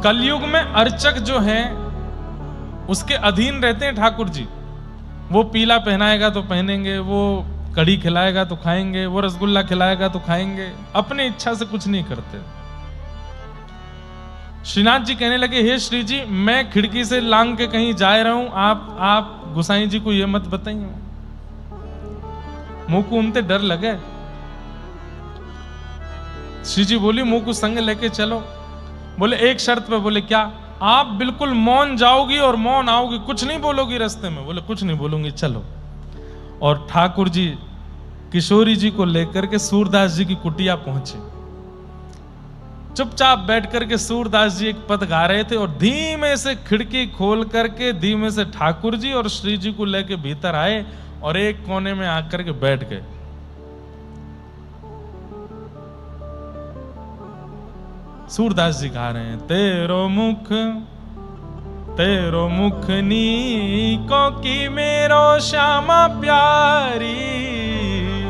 कलयुग में अर्चक जो है उसके अधीन रहते हैं ठाकुर जी। वो पीला पहनाएगा तो पहनेंगे, वो कढ़ी खिलाएगा तो खाएंगे, वो रसगुल्ला खिलाएगा तो खाएंगे, अपनी इच्छा से कुछ नहीं करते। श्रीनाथ जी कहने लगे, हे श्री जी, मैं खिड़की से लांग के कहीं जा रहा हूं, आप गोसाई जी को ये मत बताइए। मुंह को उनते डर लगे। श्री जी बोली, मुंह को संग लेके चलो। बोले एक शर्त पे। बोले क्या? आप बिल्कुल मौन जाओगी और मौन आओगी, कुछ नहीं बोलोगी रास्ते में। बोले कुछ नहीं बोलूंगी, चलो। और ठाकुर जी किशोरी जी को लेकर के सूरदास जी की कुटिया पहुंचे। चुपचाप बैठ करके सूरदास जी एक पद गा रहे थे और धीमे से खिड़की खोल करके धीमे से ठाकुर जी और श्री जी को लेके भीतर आए और एक कोने में आकर के बैठ गए। सूरदास जी गा रहे हैं, तेरो मुख नीको की मेरो श्यामा प्यारी,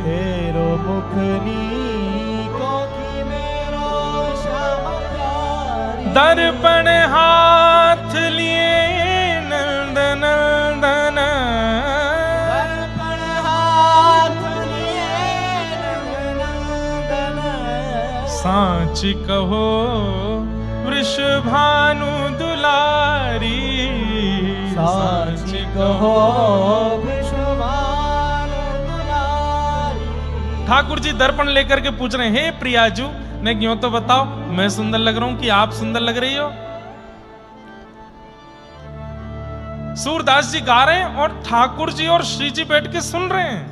तेरो मुख नीको की मेरो श्यामा प्यारी। दर्पण हाथ लिए नंद नंदन, दर्पण हाथ लिए नंद नंदन। सांच कहो वृषभानु दुलारी, सांच कहो वृषभानु दुलारी। ठाकुर जी दर्पण लेकर के पूछ रहे हैं, हे प्रियाजू, ने क्यों तो बताओ, मैं सुंदर लग रहा हूं कि आप सुंदर लग रही हो? सूरदास जी गा रहे हैं और ठाकुर जी और श्री जी बैठ के सुन रहे हैं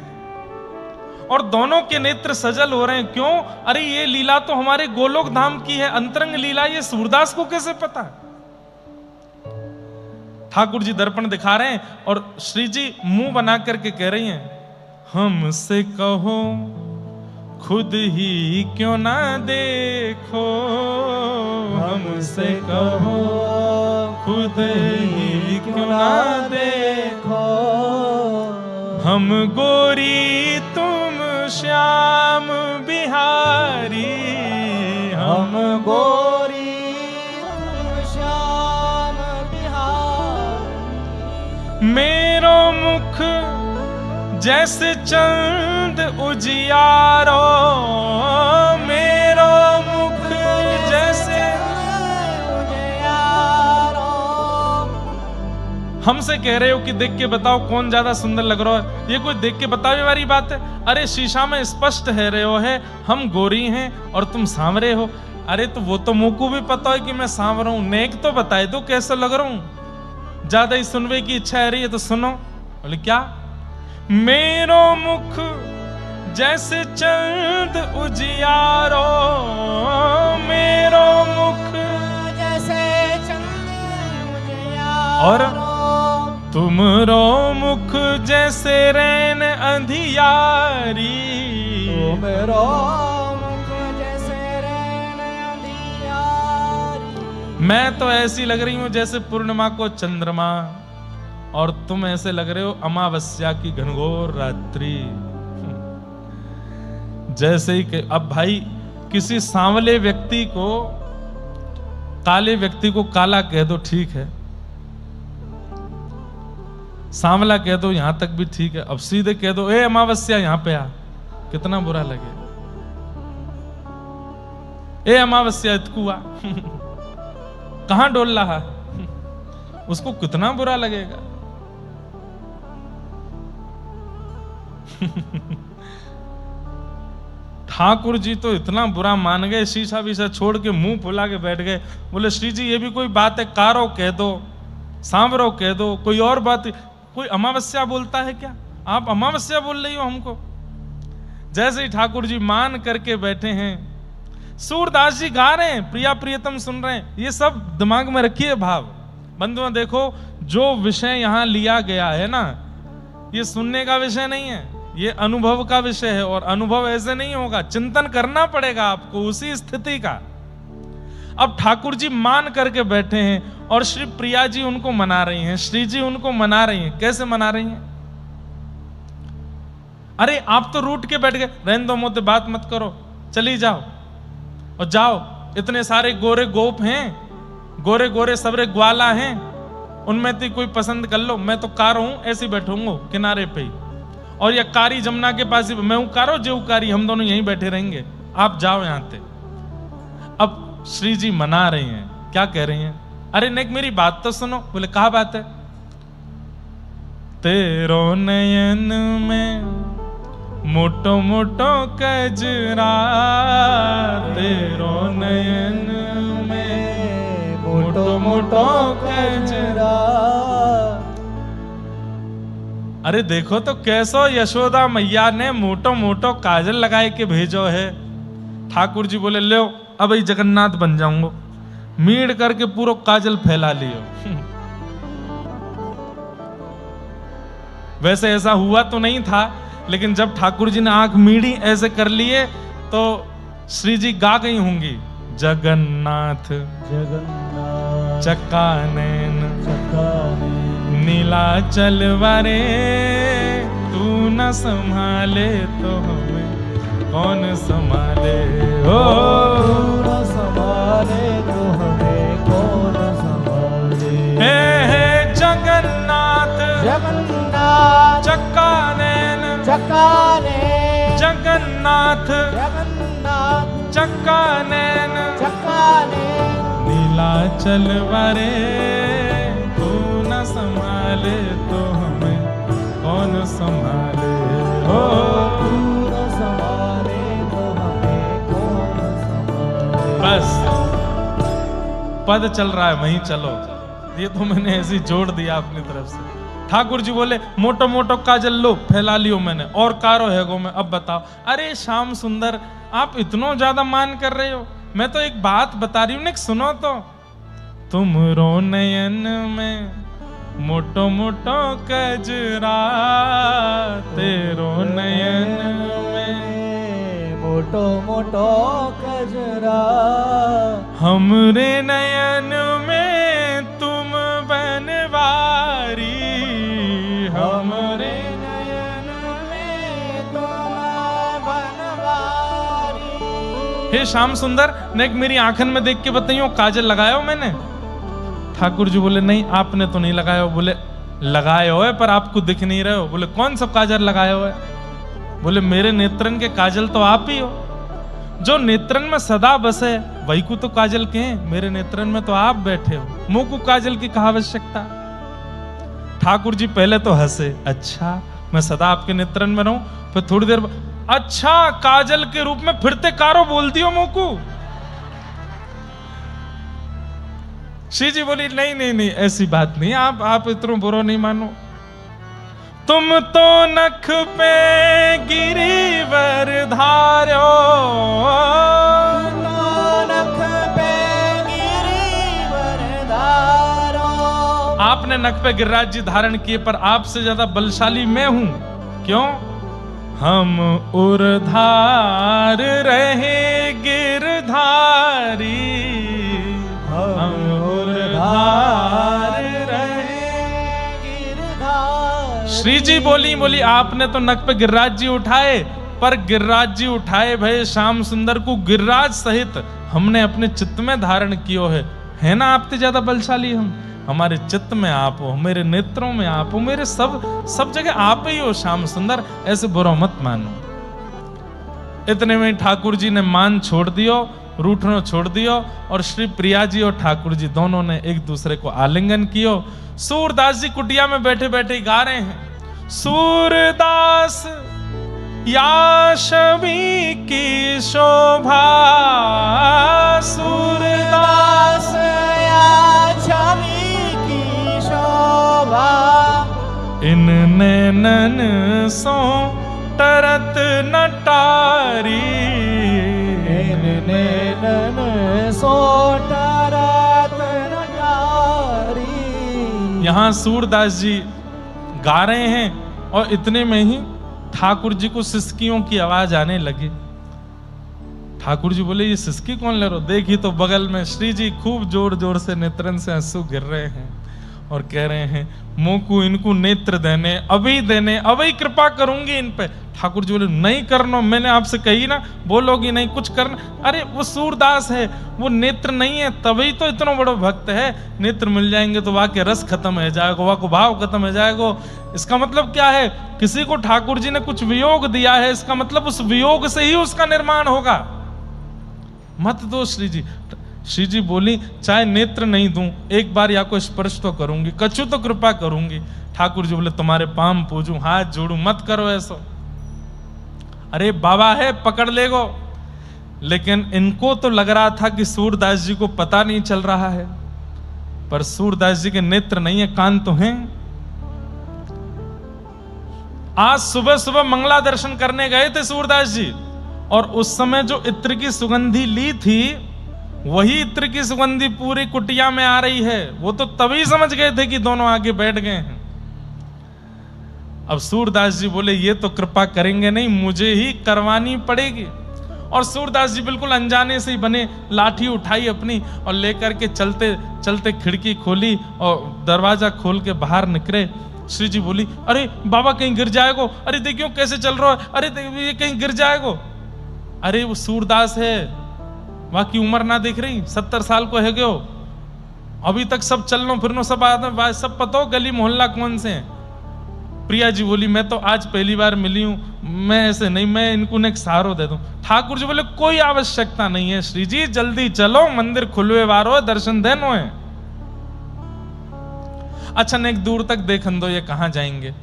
और दोनों के नेत्र सजल हो रहे हैं। क्यों? अरे ये लीला तो हमारे गोलोक धाम की है, अंतरंग लीला, ये सूरदास को कैसे पता है? ठाकुर जी दर्पण दिखा रहे हैं और श्री जी मुंह बना करके कह रही हैं, हमसे कहो खुद ही क्यों ना देखो, हमसे कहो खुद ही क्यों ना देखो, हम गोरी तुम श्याम बिहारी, हम गोरी तुम श्याम बिहारी। मेरो मुख जैसे चंद उजियारो, मेरो मुख जैसे उजियारो। हमसे कह रहे हो कि देख के बताओ कौन ज्यादा सुंदर लग रहा है? ये कोई देख के बतावे वाली बात है? अरे शीशा में स्पष्ट है रहे हो है, हम गोरी हैं और तुम सांवरे हो। अरे तो वो तो मुंह को भी पता है कि मैं सांवरा हूं, नेक तो बताए दो कैसे लग रहा हूं। ज्यादा ही सुनने की इच्छा है रही है तो सुनो। बोले क्या? मेरो मुख जैसे चंद उजियारो, मेरो मुख जैसे चंद उजियारो। और तुमरो मुख जैसे रैन अंधियारी, तुमरो मुख जैसे रैन अंधियारी। मैं तो ऐसी लग रही हूं जैसे पूर्णिमा को चंद्रमा, और तुम ऐसे लग रहे हो अमावस्या की घनघोर रात्रि। जैसे ही कि अब भाई किसी सांवले व्यक्ति को, काले व्यक्ति को काला कह दो ठीक है, सांवला कह दो यहां तक भी ठीक है, अब सीधे कह दो ए अमावस्या यहां पे आ, कितना बुरा लगे। ए अमावस्या इतकुआ कहां डोल रहा, उसको कितना बुरा लगेगा। ठाकुर जी तो इतना बुरा मान गए, शीशा वीशा छोड़ के मुंह फुला के बैठ गए। बोले श्री जी ये भी कोई बात है? कारो कह दो, सांवरो कह दो, कोई और बात। कोई अमावस्या बोलता है क्या? आप अमावस्या बोल रही हो हमको? जैसे ही ठाकुर जी मान करके बैठे हैं, सूरदास जी गा रहे हैं, प्रिया प्रियतम सुन रहे हैं। ये सब दिमाग में रखिए भाव। बंधुओं देखो, जो विषय यहां लिया गया है ना, ये सुनने का विषय नहीं है, ये अनुभव का विषय है। और अनुभव ऐसे नहीं होगा, चिंतन करना पड़ेगा आपको उसी स्थिति का। अब ठाकुर जी मान करके बैठे हैं और श्री प्रिया जी उनको मना रही हैं, श्री जी उनको मना रही हैं। कैसे मना रही हैं? अरे आप तो रूठ के बैठ गए, रहने दो मोते, बात मत करो, चली जाओ और जाओ। इतने सारे गोरे गोप हैं, गोरे गोरे सबरे ग्वाला हैं, उनमें से कोई पसंद कर लो, मैं तो कारो हूं, ऐसे बैठूंगा किनारे पे ही। और या कारी जमुना के पास ही, मैं हूं कारो जो कारी, हम दोनों यहीं बैठे रहेंगे, आप जाओ यहां से। अब श्री जी मना रही हैं, क्या कह रही हैं? अरे नेक मेरी बात तो सुनो। बोले कहा बात है? तेरो नयन में मोटो मोटो कजरा, तेरो नयन में मोटो मोटो कजरा। अरे देखो तो कैसो यशोदा मैया ने मोटो मोटो काजल लगाए के भेजो है। ठाकुर जी बोले लो अब ही जगन्नाथ बन जाऊंगा, मीड़ करके पूरा काजल फैला लियो। वैसे ऐसा हुआ तो नहीं था, लेकिन जब ठाकुर जी ने आंख मीड़ी ऐसे कर लिए तो श्री जी गा गई होंगी, जगन्नाथ जगन्नाथ चक्कानैन चक्कानैन नीलाचल वारे, तू न संभाले तो हमें कौन संभाले। हो न संभाले तो हमें कौन संभाले। हे जगन्नाथ जगन्नाथ चक्कानैन चक्कानैन जगन्नाथ जगन्नाथ चक्कानैन चक्कानैन नीलाचल वारे, तू न संभाले तो हमें कौन संभाले। हो न संभाले तो हमें कौन संभाले। बस पद चल रहा है, वहीं चलो, ये तो मैंने ऐसे जोड़ दिया अपनी तरफ से। ठाकुर जी बोले मोटो मोटो काजल लो, फैला लियो मैंने, और कारो है गो में, अब बताओ। अरे श्याम सुंदर आप इतना ज्यादा मान कर रहे हो, मैं तो एक बात बता रही हूं, एक सुनो तो। तुमरो नयन में मोटो मोटो कजरा, तेरो नयन में मोटो मोटो कजरा, हमरे नयन में तुम बनवारी, हमरे नयन में तुम बनवारी। हे श्याम सुंदर नेक मेरी आंखन में देख के बताइयो काजल लगायो मैंने? ठाकुर जी बोले नहीं आपने तो नहीं लगाया हो। बोले लगाए हो है पर आपको दिख नहीं रहे हो। बोले कौन सा काजल लगाए हो है? बोले मेरे नेत्रन के काजल तो आप ही हो, जो नेत्रन में सदा बसे वही को तो काजल के हैं, मेरे नेत्रन में तो आप बैठे हो, मुंह को काजल की कहा आवश्यकता। ठाकुर जी पहले तो हंसे, अच्छा मैं सदा आपके नेत्रन में रहूं, फिर थोड़ी देर अच्छा काजल के रूप में फिरते कारो बोल दियो मुंह को। श्री जी बोली नहीं नहीं नहीं ऐसी बात नहीं, आप इतना बुरा नहीं मानो। तुम तो नख पे गिरिवर धार्यो, नख पे गिरिवर धारो। आपने नख पे गिरिराज जी धारण किए, पर आपसे ज्यादा बलशाली मैं हूं। क्यों? हम उर्धार रहे गिरधारी, हम उर्धार रहे गिरधारी। श्री जी बोली आपने तो नख पे गिरिराज जी उठाए, पर गिरिराज जी उठाए भय श्याम सुंदर को गिरिराज सहित हमने अपने चित्त में धारण कियो है ना आपसे ज्यादा बलशाली हम। हमारे चित्त में आप हो, मेरे नेत्रों में आप हो, मेरे सब जगह आप ही हो श्याम सुंदर, ऐसे बुरा मत मानो। इतने में ठाकुर जी ने मान छोड़ दियो, रूठनो छोड़ दियो, और श्री प्रिया जी और ठाकुर जी दोनों ने एक दूसरे को आलिंगन कियो। सूरदास जी कुटिया में बैठे बैठे गा रहे हैं, सूरदास या छवि की शोभा, सूरदास या छवि की शोभा, इन नैनन सो तरत नटारी, इन नैनन सो तरत नटारी। यहां सूरदास जी गा रहे हैं और इतने में ही ठाकुर जी को सिसकियों की आवाज आने लगी। ठाकुर जी बोले ये सिसकी कौन ले रहे हो? देखी तो बगल में श्री जी खूब जोर जोर से नेत्रन से आंसू गिर रहे हैं, और कह रहे हैं मोकू इनको नेत्र देने, अभी कृपा करूंगी इन पे। ठाकुर जी बोले नहीं करना, मैंने आपसे कही ना, बोलोगी नहीं कुछ करना। अरे वो सूरदास है, वो नेत्र नहीं है, तभी तो इतना बड़ा भक्त है। नेत्र मिल जाएंगे तो वहां के रस खत्म हो जाएगा, वहां को भाव खत्म हो जाएगा। इसका मतलब क्या है? किसी को ठाकुर जी ने कुछ वियोग दिया है, इसका मतलब उस वियोग से ही उसका निर्माण होगा। मत दो श्री जी। श्री जी बोली चाहे नेत्र नहीं दूं, एक बार या को स्पर्श तो करूंगी, कछु तो कृपा करूंगी। ठाकुर जी बोले तुम्हारे पाम पूजूं, हाथ जोड़ूं, मत करो ऐसा। अरे बाबा है, पकड़ लेगो। लेकिन इनको तो लग रहा था कि सूरदास जी को पता नहीं चल रहा है, पर सूरदास जी के नेत्र नहीं है, कान तो हैं। आज सुबह सुबह मंगला दर्शन करने गए थे सूरदास जी, और उस समय जो इत्र की सुगंधी ली थी, वही इत्र की सुगंधी पूरी कुटिया में आ रही है। वो तो तभी समझ गए थे कि दोनों आगे बैठ गए हैं। अब सूरदास जी बोले ये तो कृपा करेंगे नहीं, मुझे ही करवानी पड़ेगी। और सूरदास जी बिल्कुल अनजाने से ही बने, लाठी उठाई अपनी और लेकर के चलते चलते खिड़की खोली और दरवाजा खोल के बाहर निकले। श्री जी बोली अरे बाबा कहीं गिर जाएगो, अरे देखियो कैसे चल रहा है, अरे ये कहीं गिर जाएगो। अरे वो सूरदास है, वहां की उम्र ना देख रही, 70 साल को है गयो, अभी तक सब चलनो फिरनो सब आदमी सब पता हो गली मोहल्ला कौन से हैं। प्रिया जी बोली मैं तो आज पहली बार मिली हूं, मैं ऐसे नहीं, मैं इनको एक सहारो दे दूं। ठाकुर जी बोले कोई आवश्यकता नहीं है श्री जी, जल्दी चलो, मंदिर खुलवे वारो, दर्शन देनो है। अच्छा न एक दूर तक देखन दो, ये कहां जाएंगे।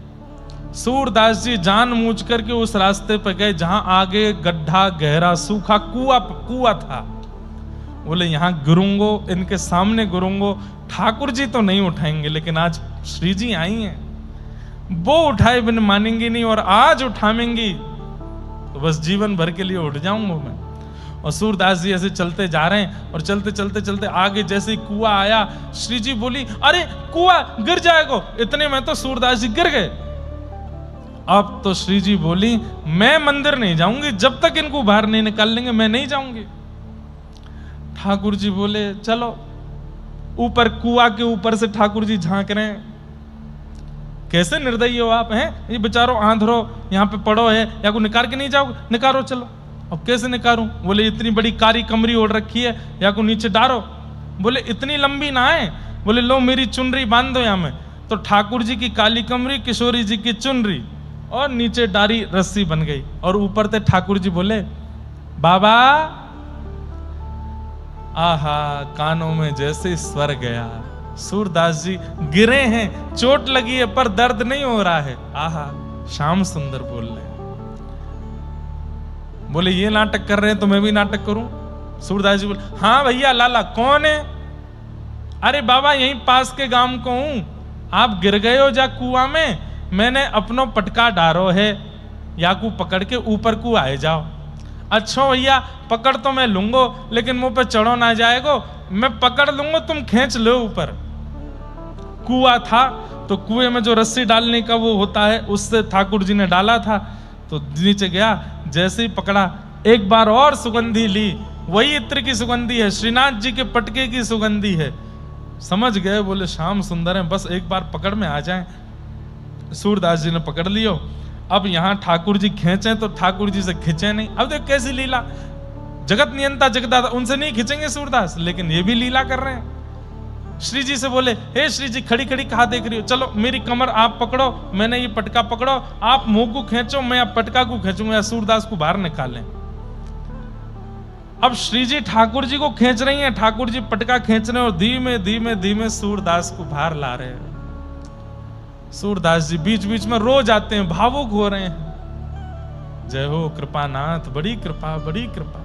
सूरदास जी जानबूझ करके उस रास्ते पर गए जहां आगे गड्ढा गहरा सूखा कुआ था। बोले यहां गिरूंगो, इनके सामने गिरूंगो, ठाकुर जी तो नहीं उठाएंगे, लेकिन आज श्री जी आई हैं, वो उठाए बिन मानेंगी नहीं, और आज उठाएंगी तो बस जीवन भर के लिए उठ जाऊंगा मैं। और सूरदास जी ऐसे चलते जा रहे हैं, और चलते चलते चलते आगे जैसे ही कुआं आया, श्री जी बोली अरे कुआं गिर जाएगा। इतने में तो सूरदास जी गिर गए। अब तो श्री जी बोली मैं मंदिर नहीं जाऊंगी, जब तक इनको बाहर नहीं निकाल लेंगे मैं नहीं जाऊंगी। ठाकुर जी बोले चलो। ऊपर कुआं के ऊपर से ठाकुर जी झांक रहे हैं, कैसे निर्दयी हो आप हैं, ये बेचारो आंधरो यहाँ पे पड़ो है, या को निकाल के नहीं जाओगे, निकालो चलो। अब कैसे निकारूं? बोले इतनी बड़ी कारी कमरी ओढ़ रखी है, या को नीचे डारो। बोले इतनी लंबी ना है। बोले लो मेरी चुनरी बांध दो यहाँ में। तो ठाकुर जी की काली कमरी, किशोरी जी की चुनरी, और नीचे डारी रस्सी बन गई, और ऊपर से ठाकुर जी बोले बाबा, आहा कानों में जैसे स्वर गया। सूरदास जी गिरे हैं, चोट लगी है, पर दर्द नहीं हो रहा है। आहा श्याम सुंदर बोल रहे हैं। बोले ये नाटक कर रहे हैं तो मैं भी नाटक करूं। सूरदास जी बोले हाँ भैया लाला कौन है? अरे बाबा यहीं पास के गांव को हूं, आप गिर गए हो जा कुआं में, मैंने अपनो पटका डारो है, या को पकड़ के ऊपर को आए जाओ। अच्छा भैया पकड़ तो मैं लूंगो, लेकिन मुंह पे चढ़ो ना जाएगो, मैं पकड़ लूंगा, तुम खींच लो ऊपर। कुआं था तो कुएं में जो रस्सी डालने का वो होता है, उससे ठाकुर जी ने डाला था, तो नीचे गया, जैसे ही पकड़ा, एक बार और सुगंधी ली, वही इत्र की सुगंधी है, श्रीनाथ जी के पटके की सुगंधी है। समझ गए, बोले श्याम सुंदर है, बस एक बार पकड़ में आ जाए। सूरदास जी ने पकड़ लियो। अब यहां ठाकुर जी खींचे तो ठाकुर जी से खींचे नहीं। अब देख कैसी लीला, जगत नियंता जगदाता, उनसे नहीं खींचेंगे सूरदास, लेकिन ये भी लीला कर रहे हैं। श्री जी से बोले हे श्री जी खड़ी खड़ी कहां देख रही हो, चलो मेरी कमर आप पकड़ो, मैंने ये पटका पकड़ो, आप मुंह को खींचो, मैं अब पटका को खींचूंगा, या सूरदास को बाहर निकालें। अब श्री जी ठाकुर जी को खींच रही हैं, ठाकुर जी पटका खींच रहे हैं, और धीमे धीमे धीमे सूरदास को बाहर ला रहे हैं। सूरदास जी बीच बीच में रो जाते हैं, भावुक हो रहे हैं। जय हो कृपानाथ, बड़ी कृपा बड़ी कृपा।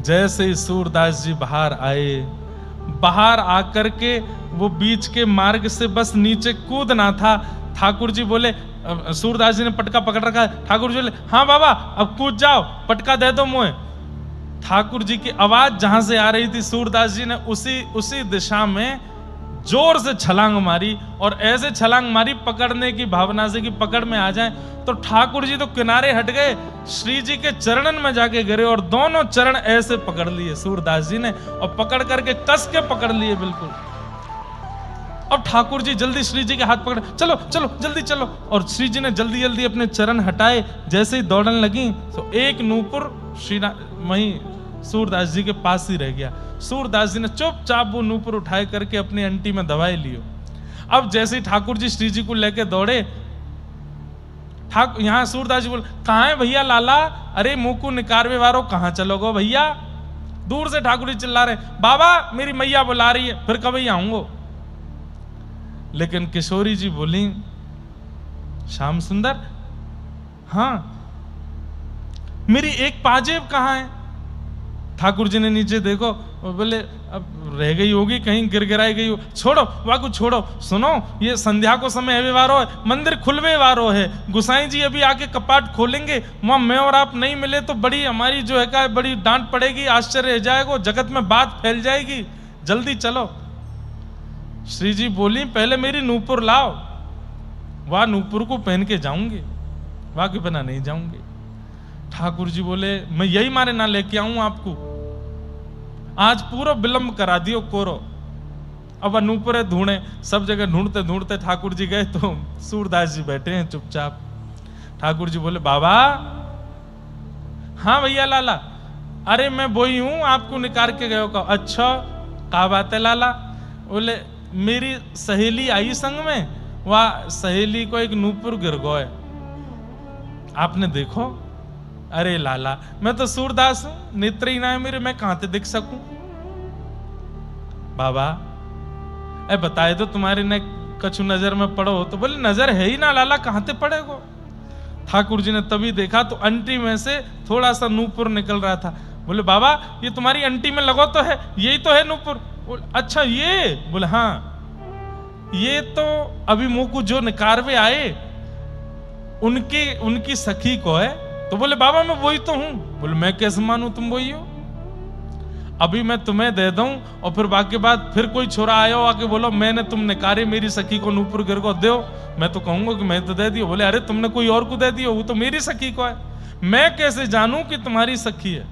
जैसे ही सूरदास जी बाहर आए, बाहर आकर के वो बीच के मार्ग से बस नीचे कूदना था। ठाकुर जी बोले, सूरदास जी ने पटका पकड़ रखा है, ठाकुर जी बोले हाँ बाबा अब कूद जाओ, पटका दे दो मुझे। ठाकुर जी की आवाज जहां से आ रही थी, सूरदास जी ने उसी दिशा में जोर से छलांग मारी और ऐसे छलांग मारी पकड़ने की भावना से कि पकड़ में आ जाए। तो ठाकुर जी तो किनारे हट गए, श्री जी के चरणन में जाके गिरे और दोनों चरण ऐसे पकड़ लिए सूरदास जी ने और पकड़ करके कस के पकड़ लिए बिल्कुल। अब ठाकुर जी जल्दी श्री जी के हाथ पकड़े, चलो चलो जल्दी चलो। और श्री जी ने जल्दी जल्दी अपने चरण हटाए, जैसे ही दौड़ने लगी तो एक नूपुर वहीं सूरदास जी के पास ही रह गया। सूरदास जी ने चुपचाप वो नूपुर उठाए करके अपनी अंटी में दबाए लियो। अब जैसे ही ठाकुर जी श्री जी को लेके दौड़े, यहां सूरदास जी बोले, कहां है भैया लाला? अरे मुंह को निकारवे वारो, कहां चलोगो भैया? दूर से ठाकुर जी चिल्ला रहे, बाबा मेरी मैया बुला रही है, फिर कभी आऊंगो। लेकिन किशोरी जी बोली, श्याम सुंदर, हां मेरी एक पाजेब कहां है? ठाकुर जी ने नीचे देखो, बोले अब रह गई होगी, कहीं गिर गिराई गई हो। छोड़ो वाकू छोड़ो, सुनो ये संध्या को समय है वारो है, मंदिर खुलवे वारो है, गुसाई जी अभी आके कपाट खोलेंगे, वहां मैं और आप नहीं मिले तो बड़ी हमारी जो है का बड़ी डांट पड़ेगी, आश्चर्य रह जाएगा, जगत में बात फैल जाएगी, जल्दी चलो। श्री जी बोली, पहले मेरी नूपुर लाओ, वह नूपुर को पहन के जाऊंगी, वहां के बिना नहीं जाऊंगी। ठाकुर जी बोले, मैं यही मारे ना लेके आऊं आपको, आज पूरा विलंब करा दियो कोरो। अब नूपुरे ढूंढे, सब जगह ढूंढते ढूंढते ठाकुर जी गए तो सूरदास जी बैठे हैं चुपचाप। ठाकुर जी बोले, बाबा। हाँ भैया लाला, अरे मैं बोई हूं, आपको निकाल के गयो का। अच्छा क्या बात है लाला? बोले, मेरी सहेली आई संग में, वह सहेली को एक नूपुर गिर गो है, आपने देखो? अरे लाला मैं तो सूरदास हूं, नेत्र ही ना है मेरे, मैं कहां से दिख सकूं? बाबा ए बताए तो तुम्हारे ने कछु नजर में पड़ो? तो बोले, नजर है ही ना लाला, कहां से पड़ेगो? ठाकुर जी ने तभी देखा तो अंटी में से थोड़ा सा नूपुर निकल रहा था। बोले, बाबा ये तुम्हारी अंटी में लगो तो है, यही तो है नूपुर। अच्छा ये? बोले, हाँ ये तो अभी मुंह को जो निकारवे आए उनकी सखी को है। तो बोले, बाबा मैं वही तो हूं। बोले, मैं कैसे मानूं तुम वही हो? अभी मैं तुम्हें दे दूं और फिर बाकी बात फिर कोई छोरा आयो आके बोलो मैंने तुम निकारे मेरी सखी को नूपुर गिर को दो, मैं तो कहूंगा कि मैं तो दे दियो। बोले, अरे तुमने कोई और को दे दियो, वो तो मेरी सखी को है, मैं कैसे जानूं कि तुम्हारी सखी है?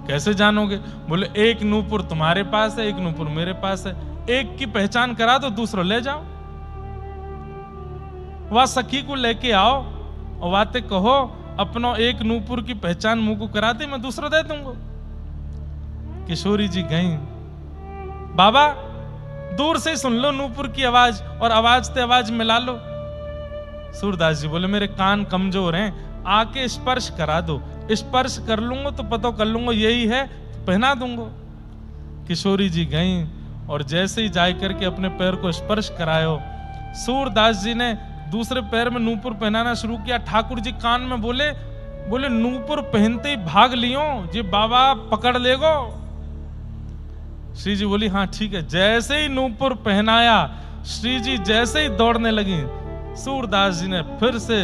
कैसे जानोगे? बोले, एक नूपुर तुम्हारे पास है, एक नूपुर मेरे पास है, एक की पहचान करा दो, दूसरा ले जाओ। वह सखी को लेके आओ और बातें कहो, अपनो एक नूपुर की पहचान मुंह को करा दे, मैं दूसरा दे दूंगा। किशोरी जी गई, बाबा दूर से सुन लो नूपुर की आवाज और आवाज से आवाज मिला लो। सूरदास जी बोले, मेरे कान कमजोर हैं, आके स्पर्श करा दो, स्पर्श कर लूंगा तो पता कर लूंगा यही है, तो पहना दूंगा। किशोरी जी गई और जैसे ही जाए करके अपने पैर को स्पर्श करायो, सूरदास जी ने दूसरे पैर में नूपुर पहनाना शुरू किया। ठाकुर जी कान में बोले, नूपुर पहनते ही भाग लियो, ये बाबा पकड़ लेगो। श्री जी बोली, हाँ ठीक है। जैसे ही नूपुर पहनाया, श्री जी जैसे ही दौड़ने लगी, सूरदास जी ने फिर से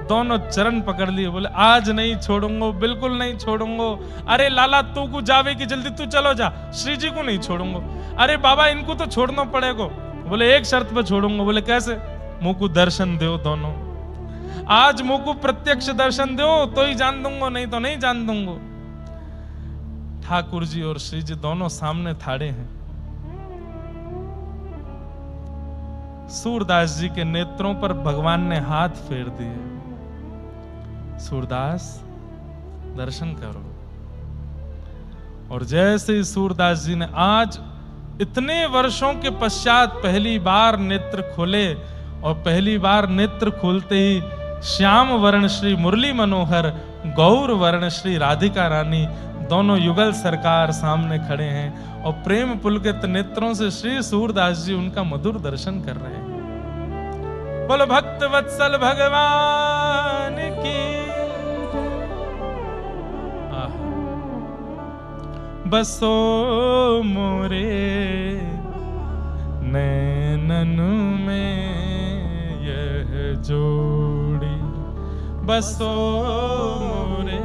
दोनों चरण पकड़ लिए। बोले, आज नहीं छोड़ूंगा, बिल्कुल नहीं छोड़ूंगा। अरे लाला तू को जावे कि जल्दी तू चलो जा, श्री जी को नहीं छोड़ूंगा। अरे बाबा इनको तो छोड़ना पड़ेगा। बोले, एक शर्त पे छोड़ूंगा। बोले, कैसे? मुंह को दर्शन दो दोनों, आज मुंह को प्रत्यक्ष दर्शन दो तो ही जान दूंगा, नहीं तो नहीं जान दूंगा। ठाकुर जी और श्री जी दोनों सामने थाड़े हैं। सूरदास जी के नेत्रों पर भगवान ने हाथ फेर दिए, सूरदास दर्शन करो। और जैसे ही सूरदास जी ने आज इतने वर्षों के पश्चात पहली बार नेत्र खोले, और पहली बार नेत्र खोलते ही श्याम वर्ण श्री मुरली मनोहर, गौर वर्ण श्री राधिका रानी दोनों युगल सरकार सामने खड़े हैं और प्रेम पुलकित नेत्रों से श्री सूरदास जी उनका मधुर दर्शन कर रहे हैं। बोलो भक्त वत्सल भगवान की। बसो मोरे नैनन में यह जोड़ी, बसो मोरे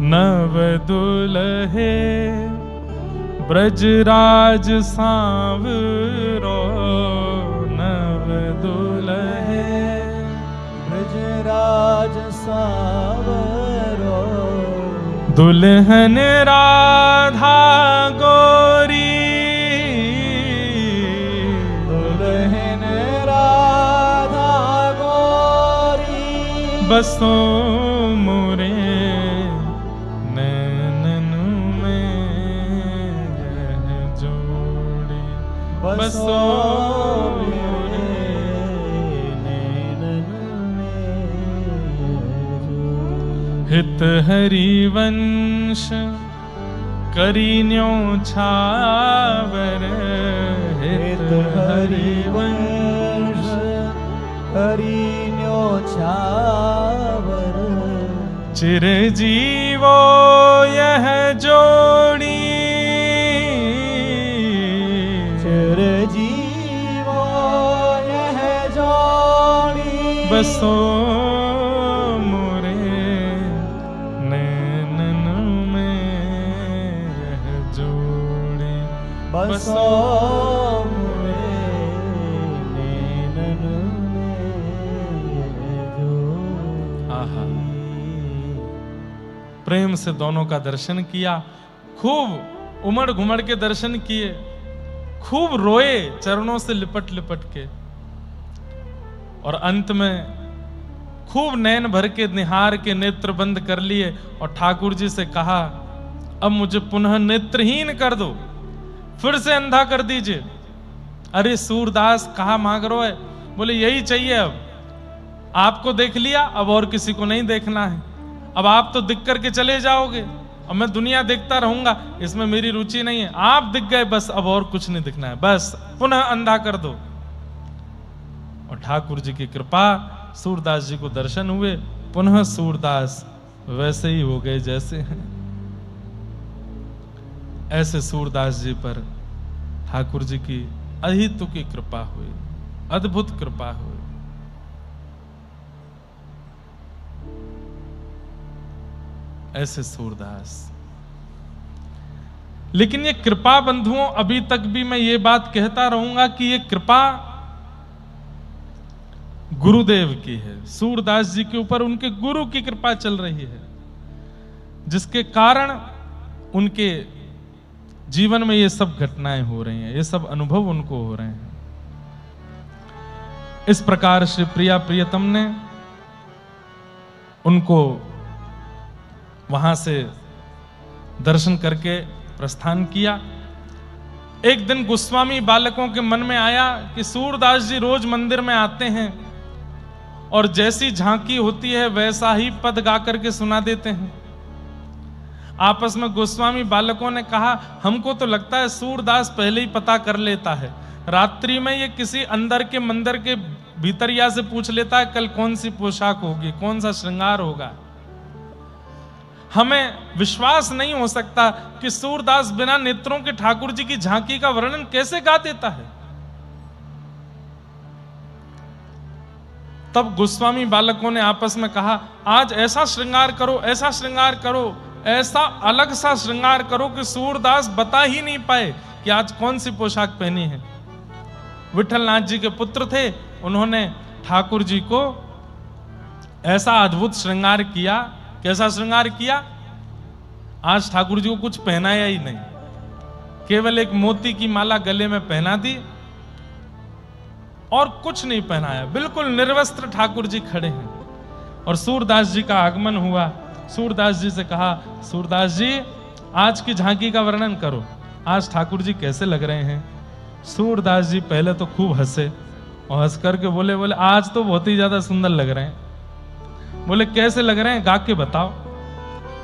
नव दुल्हे ब्रजराज सांवरो, नव दुल्हे ब्रजराज सांवरो, दुल्हन राधा गोरी, दुल्हन राधा गोरी, बसो मोरे नैनन में यह जोड़ी, बसो मोरे नैनन में यह जोड़ी। हित हरिवंश करीन्यो छावर, हित हरिवंश करीन्यो छावर, चिरजीवो यह जोड़ी, चिरजीवो यह जोड़ी, बसो मोरे नैनन में यह जोड़ी, बसो मोरे नैनन में यह जोड़ी। आहा, प्रेम से दोनों का दर्शन किया, खूब उमड़ घुमड़ के दर्शन किए, खूब रोए चरणों से लिपट लिपट के, और अंत में खूब नैन भर के निहार के नेत्र बंद कर लिए और ठाकुर जी से कहा, अब मुझे पुनः नेत्रहीन कर दो, फिर से अंधा कर दीजिए। अरे सूरदास कहा मांग रहे है? बोले यही चाहिए, अब आपको देख लिया, अब और किसी को नहीं देखना है, अब आप तो दिख करके चले जाओगे, अब मैं दुनिया देखता रहूंगा, इसमें मेरी रुचि नहीं है, आप दिख गए बस, अब और कुछ नहीं दिखना है, बस पुनः अंधा कर दो। और ठाकुर जी की कृपा, सूरदास जी को दर्शन हुए, पुनः सूरदास वैसे ही हो गए जैसे हैं। ऐसे सूरदास जी पर ठाकुर जी की अहितु की कृपा हुई, अद्भुत कृपा हुई। ऐसे सूरदास। लेकिन ये कृपा बंधुओं, अभी तक भी मैं ये बात कहता रहूंगा कि ये कृपा गुरुदेव की है, सूरदास जी के ऊपर उनके गुरु की कृपा चल रही है, जिसके कारण उनके जीवन में ये सब घटनाएं हो रही हैं, ये सब अनुभव उनको हो रहे हैं। इस प्रकार श्री प्रिया प्रियतम ने उनको वहां से दर्शन करके प्रस्थान किया। एक दिन गोस्वामी बालकों के मन में आया कि सूरदास जी रोज मंदिर में आते हैं और जैसी झांकी होती है वैसा ही पद गा करके सुना देते हैं। आपस में गोस्वामी बालकों ने कहा, हमको तो लगता है सूरदास पहले ही पता कर लेता है, रात्रि में ये किसी अंदर के मंदिर के भीतरिया से पूछ लेता है कल कौन सी पोशाक होगी, कौन सा श्रृंगार होगा। हमें विश्वास नहीं हो सकता कि सूरदास बिना नेत्रों के ठाकुर जी की झांकी का वर्णन कैसे गा देता है। तब गोस्वामी बालकों ने आपस में कहा, आज ऐसा श्रृंगार करो, ऐसा श्रृंगार करो, ऐसा अलग सा श्रृंगार करो कि सूरदास बता ही नहीं पाए कि आज कौन सी पोशाक पहनी है। विठलनाथ जी के पुत्र थे, उन्होंने ठाकुर जी को ऐसा अद्भुत श्रृंगार किया। कैसा श्रृंगार किया? आज ठाकुर जी को कुछ पहनाया ही नहीं, केवल एक मोती की माला गले में पहना दी और कुछ नहीं पहनाया, बिल्कुल निर्वस्त्र ठाकुर जी खड़े हैं। और सूरदास जी का आगमन हुआ। सूरदास जी से कहा, सूरदास जी आज की झांकी का वर्णन करो, आज ठाकुर जी कैसे लग रहे हैं। सूरदास जी पहले तो खूब हंसे और हंस करके बोले आज तो बहुत ही ज्यादा सुंदर लग रहे हैं। बोले कैसे लग रहे हैं, गा के बताओ।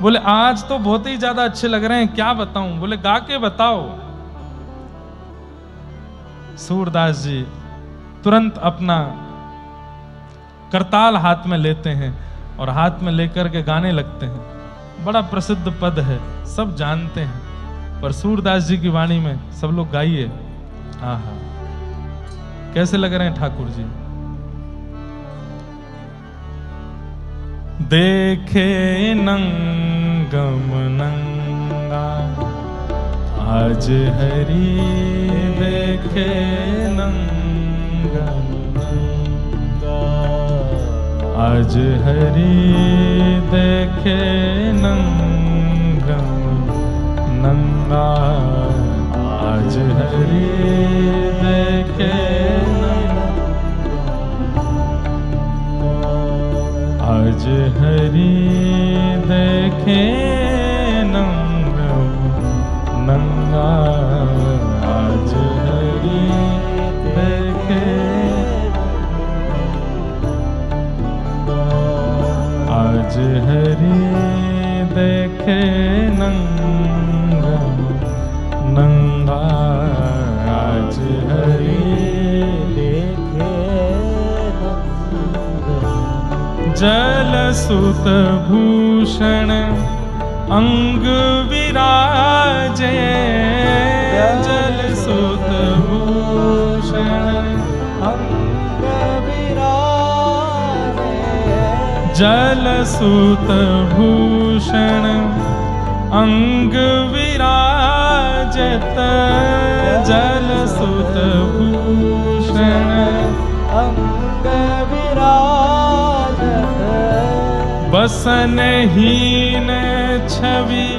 बोले आज तो बहुत ही ज्यादा अच्छे लग रहे हैं, क्या बताऊं। बोले गा के बताओ। सूरदास जी तुरंत अपना करताल हाथ में लेते हैं और हाथ में लेकर के गाने लगते हैं। बड़ा प्रसिद्ध पद है, सब जानते हैं, पर सूरदास जी की वाणी में सब लोग गाइए। आहा, कैसे लग रहे हैं ठाकुर जी। देखे नंग नंगा, आज हरि देखे नंगम नंगा, आज हरि देखे नंगम नंगा, आज हरि देखे आज हरि देखे नंगम नंगा, आज हरि देखे आज हरि देखे नंगम नंगा, आज हरि देखे जल सुत भूषण अंग विराजे, जल सुत भूषण अंग विराजे, जल सुत भूषण अंग विराजत, जल सुत भूषण अंग विराजत, बसनहीन छवि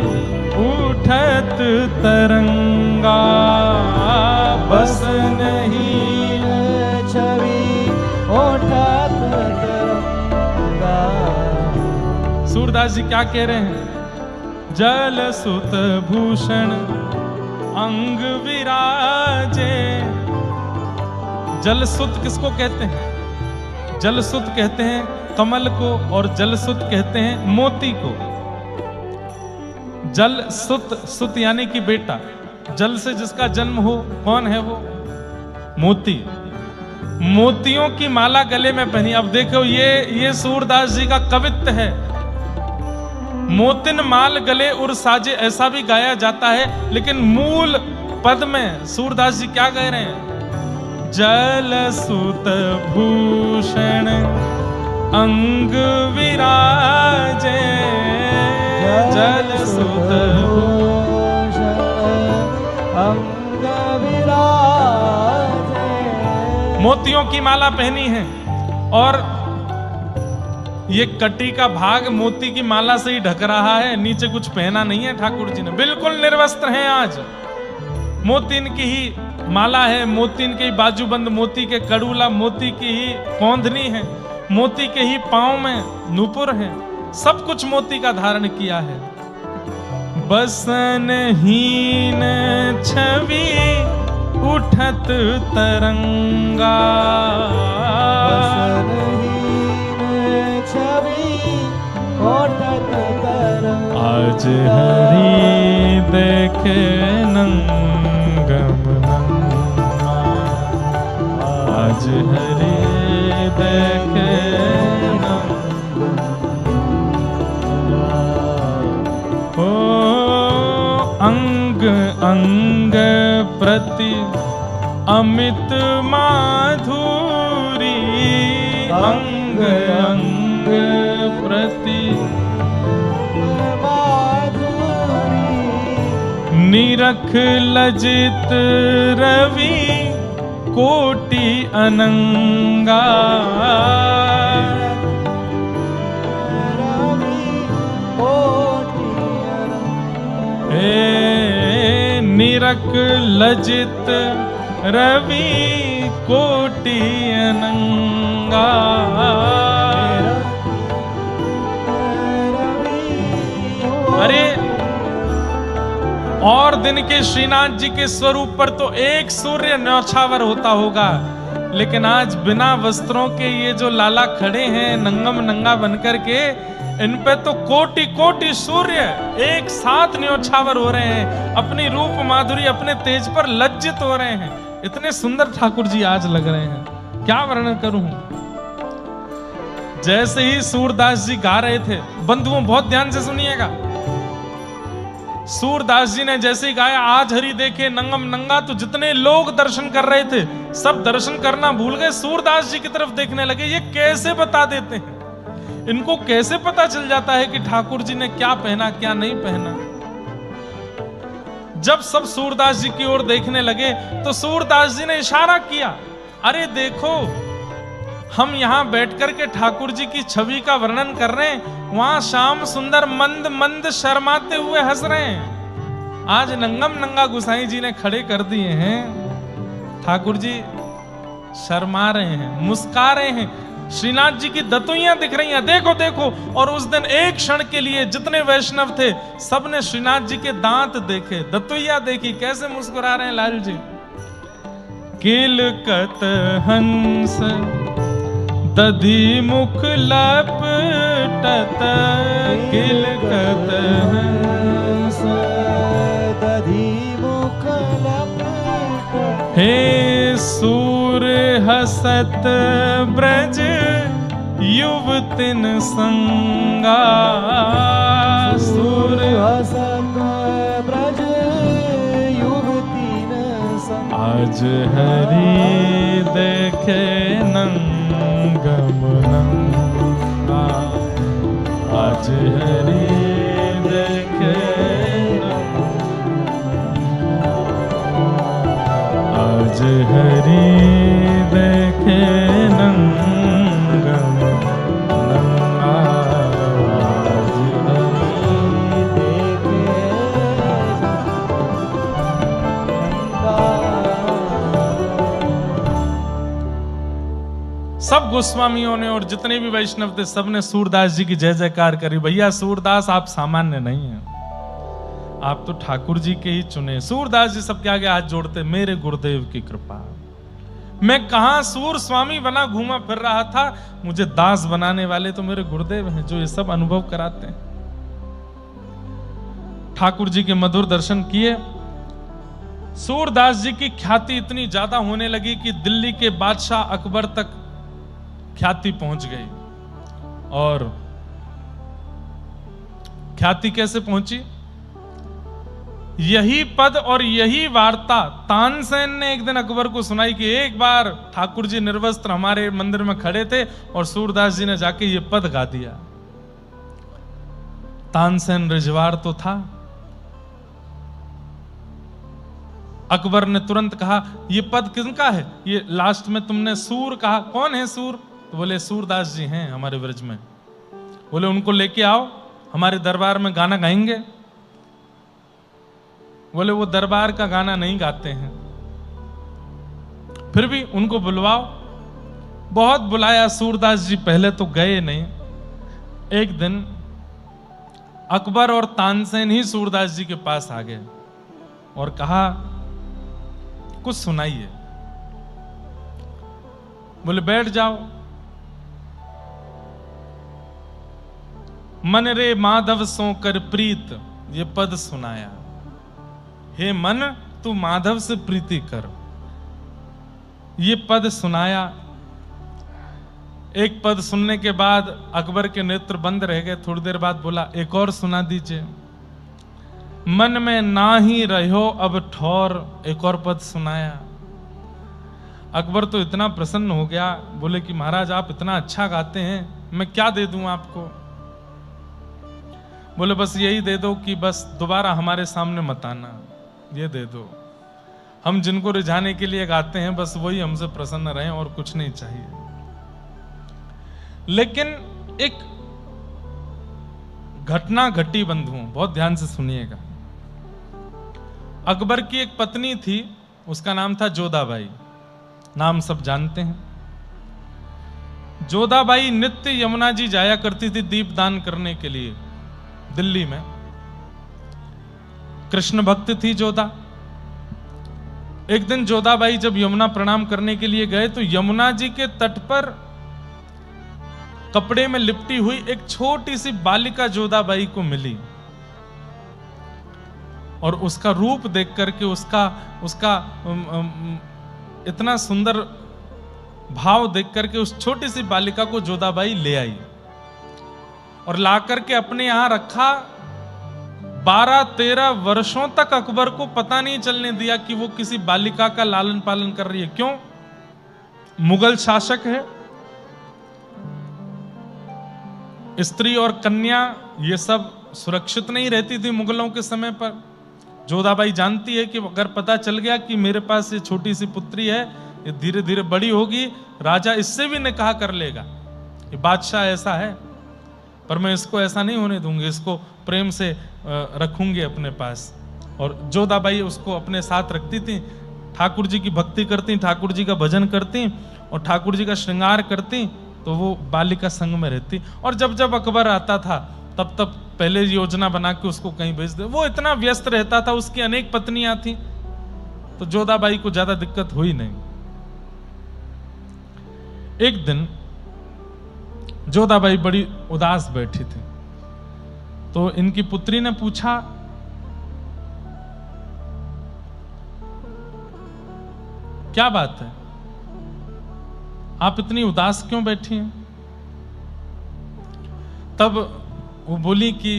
उठत तरंगा, बसनहीन छवि उठत तरंगा। सूरदास जी क्या कह रहे हैं? जल सुत भूषण अंग विराजे। जलसुत किसको कहते हैं? जलसुत कहते हैं कमल को, और जलसुत कहते हैं मोती को। जल सुत, सुत यानी कि बेटा। जल से जिसका जन्म हो, कौन है वो? मोती। मोतियों की माला गले में पहनी। अब देखो ये सूरदास जी का कवित्व है। मोतिन माल गले उर साजे, ऐसा भी गाया जाता है, लेकिन मूल पद में सूरदास जी क्या कह रहे हैं? जल सुत भूषण अंग विराजे, जल सुत भूषण अंग विराजे। मोतियों की माला पहनी है, और ये कटी का भाग मोती की माला से ही ढक रहा है, नीचे कुछ पहना नहीं है ठाकुर जी ने। बिल्कुल निर्वस्त्र हैं आज। मोतीन की ही माला है, मोतीन के ही बाजूबंद, मोती के कड़ूला, मोती की ही कौंधनी है, मोती के ही पांव में नूपुर है, सब कुछ मोती का धारण किया है। बसनहीन छवि उठत तरंगा, बसनहीन छवि उठत तरंगा। आज हरि देखे नंगम नंगा, आज हरि देखे नंगम नंगा। ओ अंग अंग प्रति अमित माधुरी, अंग अंग प्रति निरख लजित रवि कोटि अनंगा, हे निरख लजित रवि कोटि अनंगा। अरे और दिन के श्रीनाथ जी के स्वरूप पर तो एक सूर्य न्यौछावर होता होगा, लेकिन आज बिना वस्त्रों के ये जो लाला खड़े हैं नंगम नंगा बनकर के, इन पे तो कोटि कोटि सूर्य एक साथ न्यौछावर हो रहे हैं, अपनी रूप माधुरी, अपने तेज पर लज्जित हो रहे हैं। इतने सुंदर ठाकुर जी आज लग रहे हैं, क्या वर्णन करूं। जैसे ही सूरदास जी गा रहे थे, बंधुओं बहुत ध्यान से सुनिएगा, सूरदास जी ने जैसे ही गाया आज हरि देखे नंगम नंगा, तो जितने लोग दर्शन कर रहे थे सब दर्शन करना भूल गए, सूरदास जी की तरफ देखने लगे। ये कैसे बता देते हैं, इनको कैसे पता चल जाता है कि ठाकुर जी ने क्या पहना क्या नहीं पहना? जब सब सूरदास जी की ओर देखने लगे तो सूरदास जी ने इशारा किया, अरे देखो, हम यहां बैठकर के ठाकुर जी की छवि का वर्णन कर रहे हैं, वहां श्याम सुंदर मंद मंद शर्माते हुए हंस रहे हैं। आज नंगम नंगा गुसाई जी ने खड़े कर दिए हैं, ठाकुर जी शर्मा रहे हैं, मुस्का रहे हैं, श्रीनाथ जी की दतुइयां दिख रही हैं, देखो देखो। और उस दिन एक क्षण के लिए जितने वैष्णव थे सबने श्रीनाथ जी के दांत देखे, दतुइया देखी, कैसे मुस्कुरा रहे हैं लाल जी। किलकत हंस दधि मुख लपटत, किलकत हंस दधि मुख लपटत, हे सूर हसत ब्रज युवतिन संगा, सूर हसत ब्रज युवतिन संगा। आज हरि देखे नंगम नंगा, आज हरि देखे आज हरि देखे नंगम नंगा, आज हरि देखे सब गोस्वामियों ने और जितने भी वैष्णव थे सबने सूरदास जी की जय जयकार करी। भैया सूरदास आप सामान्य नहीं हैं, आप तो ठाकुर जी के ही चुने। सूरदास जी सबके आगे हाथ जोड़ते, मेरे गुरुदेव की कृपा, मैं कहां सूर स्वामी बना घूमा फिर रहा था, मुझे दास बनाने वाले तो मेरे गुरुदेव हैं जो ये सब अनुभव कराते हैं। ठाकुर जी के मधुर दर्शन किए। सूरदास जी की ख्याति इतनी ज्यादा होने लगी कि दिल्ली के बादशाह अकबर तक ख्याति पहुंच गई। और ख्याति कैसे पहुंची? यही पद और यही वार्ता तानसेन ने एक दिन अकबर को सुनाई कि एक बार ठाकुर जी निर्वस्त्र हमारे मंदिर में खड़े थे और सूरदास जी ने जाके ये पद गा दिया। तानसेन रिजवार तो था। अकबर ने तुरंत कहा, ये पद किसका है? ये लास्ट में तुमने सूर कहा, कौन है सूर? तो बोले सूरदास जी हैं हमारे ब्रज में। बोले उनको लेके आओ, हमारे दरबार में गाना गाएंगे। बोले वो दरबार का गाना नहीं गाते हैं, फिर भी उनको बुलवाओ। बहुत बुलाया, सूरदास जी पहले तो गए नहीं। एक दिन अकबर और तानसेन ही सूरदास जी के पास आ गए और कहा, कुछ सुनाइए। बोले बैठ जाओ। मन रे माधव सो कर प्रीत, ये पद सुनाया। हे मन, तू माधव से प्रीति कर, ये पद सुनाया। एक पद सुनने के बाद अकबर के नेत्र बंद रह गए। थोड़ी देर बाद बोला, एक और सुना दीजिए। मन में ना ही रहो अब ठौर, एक और पद सुनाया। अकबर तो इतना प्रसन्न हो गया, बोले कि महाराज आप इतना अच्छा गाते हैं, मैं क्या दे दूं आपको? बोले बस यही दे दो कि बस दोबारा हमारे सामने मत आना, ये दे दो। हम जिनको रिझाने के लिए गाते हैं बस वही हमसे प्रसन्न रहें और कुछ नहीं चाहिए। लेकिन एक घटना घटी बंधुओं, बहुत ध्यान से सुनिएगा। अकबर की एक पत्नी थी, उसका नाम था जोधाबाई, नाम सब जानते हैं। जोधाबाई नित्य यमुना जी जाया करती थी दीपदान करने के लिए दिल्ली में। कृष्ण भक्त थी जोधा। एक दिन जोधाबाई जब यमुना प्रणाम करने के लिए गए तो यमुना जी के तट पर कपड़े में लिपटी हुई एक छोटी सी बालिका जोधाबाई को मिली और उसका रूप देख करके उसका इतना सुंदर भाव देख करके उस छोटी सी बालिका को जोधाबाई ले आई और ला करके अपने यहां रखा। 12-13 वर्षों तक अकबर को पता नहीं चलने दिया कि वो किसी बालिका का लालन पालन कर रही है। क्यों? मुगल शासक है, स्त्री और कन्या ये सब सुरक्षित नहीं रहती थी मुगलों के समय पर। जोधाबाई जानती है कि अगर पता चल गया कि मेरे पास ये छोटी सी पुत्री है, ये धीरे धीरे बड़ी होगी, राजा इससे भी निकाह कर लेगा, ये बादशाह ऐसा है, पर मैं इसको ऐसा नहीं होने दूंगी, इसको प्रेम से रखूंगी अपने पास। और जोधाबाई उसको अपने साथ रखती थी, ठाकुर जी की भक्ति करती, ठाकुर जी का भजन करती और ठाकुर जी का श्रृंगार करती, तो वो बालिका संग में रहती। और जब जब अकबर आता था तब तब पहले योजना बना के उसको कहीं भेज दे। वो इतना व्यस्त रहता था, उसकी अनेक पत्नियां थी, तो जोधाबाई को ज्यादा दिक्कत हुई नहीं। एक दिन जोधाबाई बड़ी उदास बैठी थी, तो इनकी पुत्री ने पूछा, क्या बात है, आप इतनी उदास क्यों बैठी हैं? तब वो बोली कि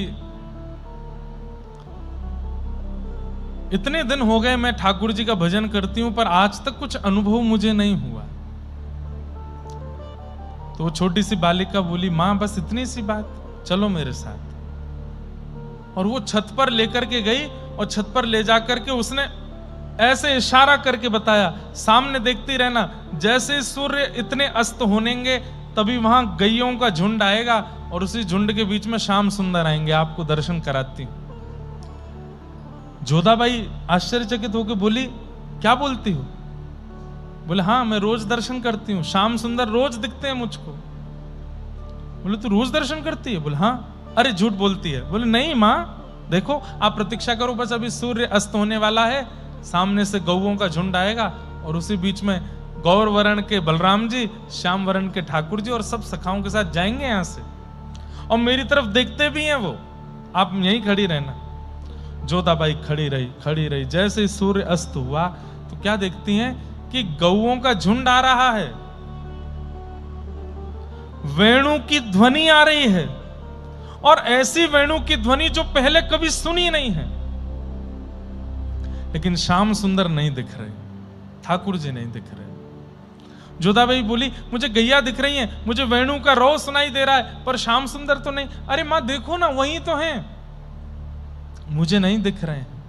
इतने दिन हो गए मैं ठाकुर जी का भजन करती हूं, पर आज तक कुछ अनुभव मुझे नहीं हुआ। तो वो छोटी सी बालिका बोली, मां बस इतनी सी बात, चलो मेरे साथ। और वो छत पर लेकर के गई और छत पर ले जाकर के उसने ऐसे इशारा करके बताया, सामने देखती रहना, जैसे सूर्य इतने अस्त होनेंगे तभी वहां गैयों का झुंड आएगा और उसी झुंड के बीच में श्याम सुंदर आएंगे, आपको दर्शन कराती। जोधाबाई आश्चर्यचकित होकर बोली, क्या बोलती हो? बोले, हाँ मैं रोज दर्शन करती हूँ, श्याम सुंदर रोज दिखते हैं मुझको। बोले, तू रोज दर्शन करती है? बोले, हाँ। अरे झूठ बोलती है। बोले, नहीं माँ, देखो आप प्रतीक्षा करो, बस अभी सूर्य अस्त होने वाला है, सामने से गौओं का झुंड आएगा और उसी बीच में गौर वर्ण के बलराम जी, श्याम वर्ण के ठाकुर जी और सब सखाओं के साथ जाएंगे यहां से, और मेरी तरफ देखते भी हैं वो, आप यहीं खड़ी रहना। जोधाबाई खड़ी रही। जैसे सूर्य अस्त हुआ तो क्या देखती हैं कि गौओं का झुंड आ रहा है, वेणु की ध्वनि आ रही है, और ऐसी वेणु की ध्वनि जो पहले कभी सुनी नहीं है। लेकिन श्याम सुंदर नहीं दिख रहे, ठाकुर जी नहीं दिख रहे। जोधाबाई बोली, मुझे गैया दिख रही हैं, मुझे वेणु का रो सुनाई दे रहा है, पर श्याम सुंदर तो नहीं। अरे मां देखो ना, वही तो हैं, मुझे नहीं दिख रहे हैं।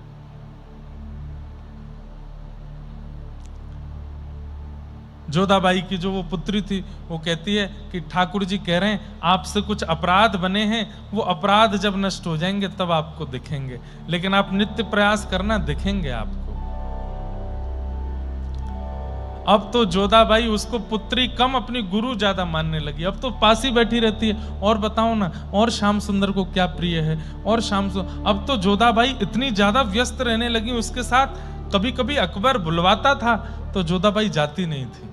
जोधाबाई की जो वो पुत्री थी वो कहती है कि ठाकुर जी कह रहे हैं आपसे कुछ अपराध बने हैं, वो अपराध जब नष्ट हो जाएंगे तब आपको दिखेंगे, लेकिन आप नित्य प्रयास करना, दिखेंगे आपको। अब तो जोधाबाई उसको पुत्री कम अपनी गुरु ज्यादा मानने लगी। अब तो पास ही बैठी रहती है, और बताओ ना, और श्याम सुंदर को क्या प्रिय है, और अब तो जोधाबाई इतनी ज्यादा व्यस्त रहने लगी उसके साथ। कभी कभी अकबर बुलवाता था तो जोधाबाई जाती नहीं थी।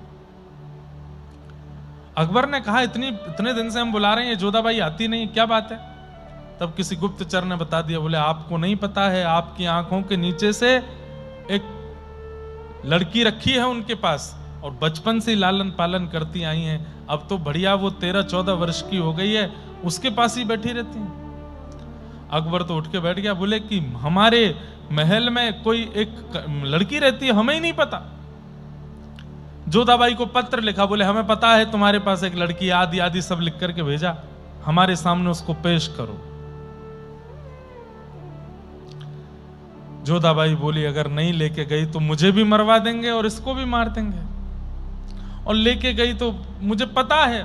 अकबर ने कहा, इतने दिन से हम बुला रहे हैं, जोधाबाई आती नहीं, क्या बात है? तब किसी गुप्तचर ने बता दिया, बोले आपको नहीं पता है, आपकी आंखों के नीचे से एक लड़की रखी है उनके पास, और बचपन से लालन पालन करती आई हैं, अब तो बढ़िया वो 13-14 वर्ष की हो गई है, उसके पास ही बैठी रहती है। अकबर तो उठ के बैठ गया, बोले कि हमारे महल में कोई एक लड़की रहती है, हमें ही नहीं पता। जोधाबाई को पत्र लिखा, बोले हमें पता है तुम्हारे पास एक लड़की, आदि आदि सब लिख करके भेजा, हमारे सामने उसको पेश करो। जोधाबाई बोली, अगर नहीं लेके गई तो मुझे भी मरवा देंगे और इसको भी मार देंगे, और लेके गई तो मुझे पता है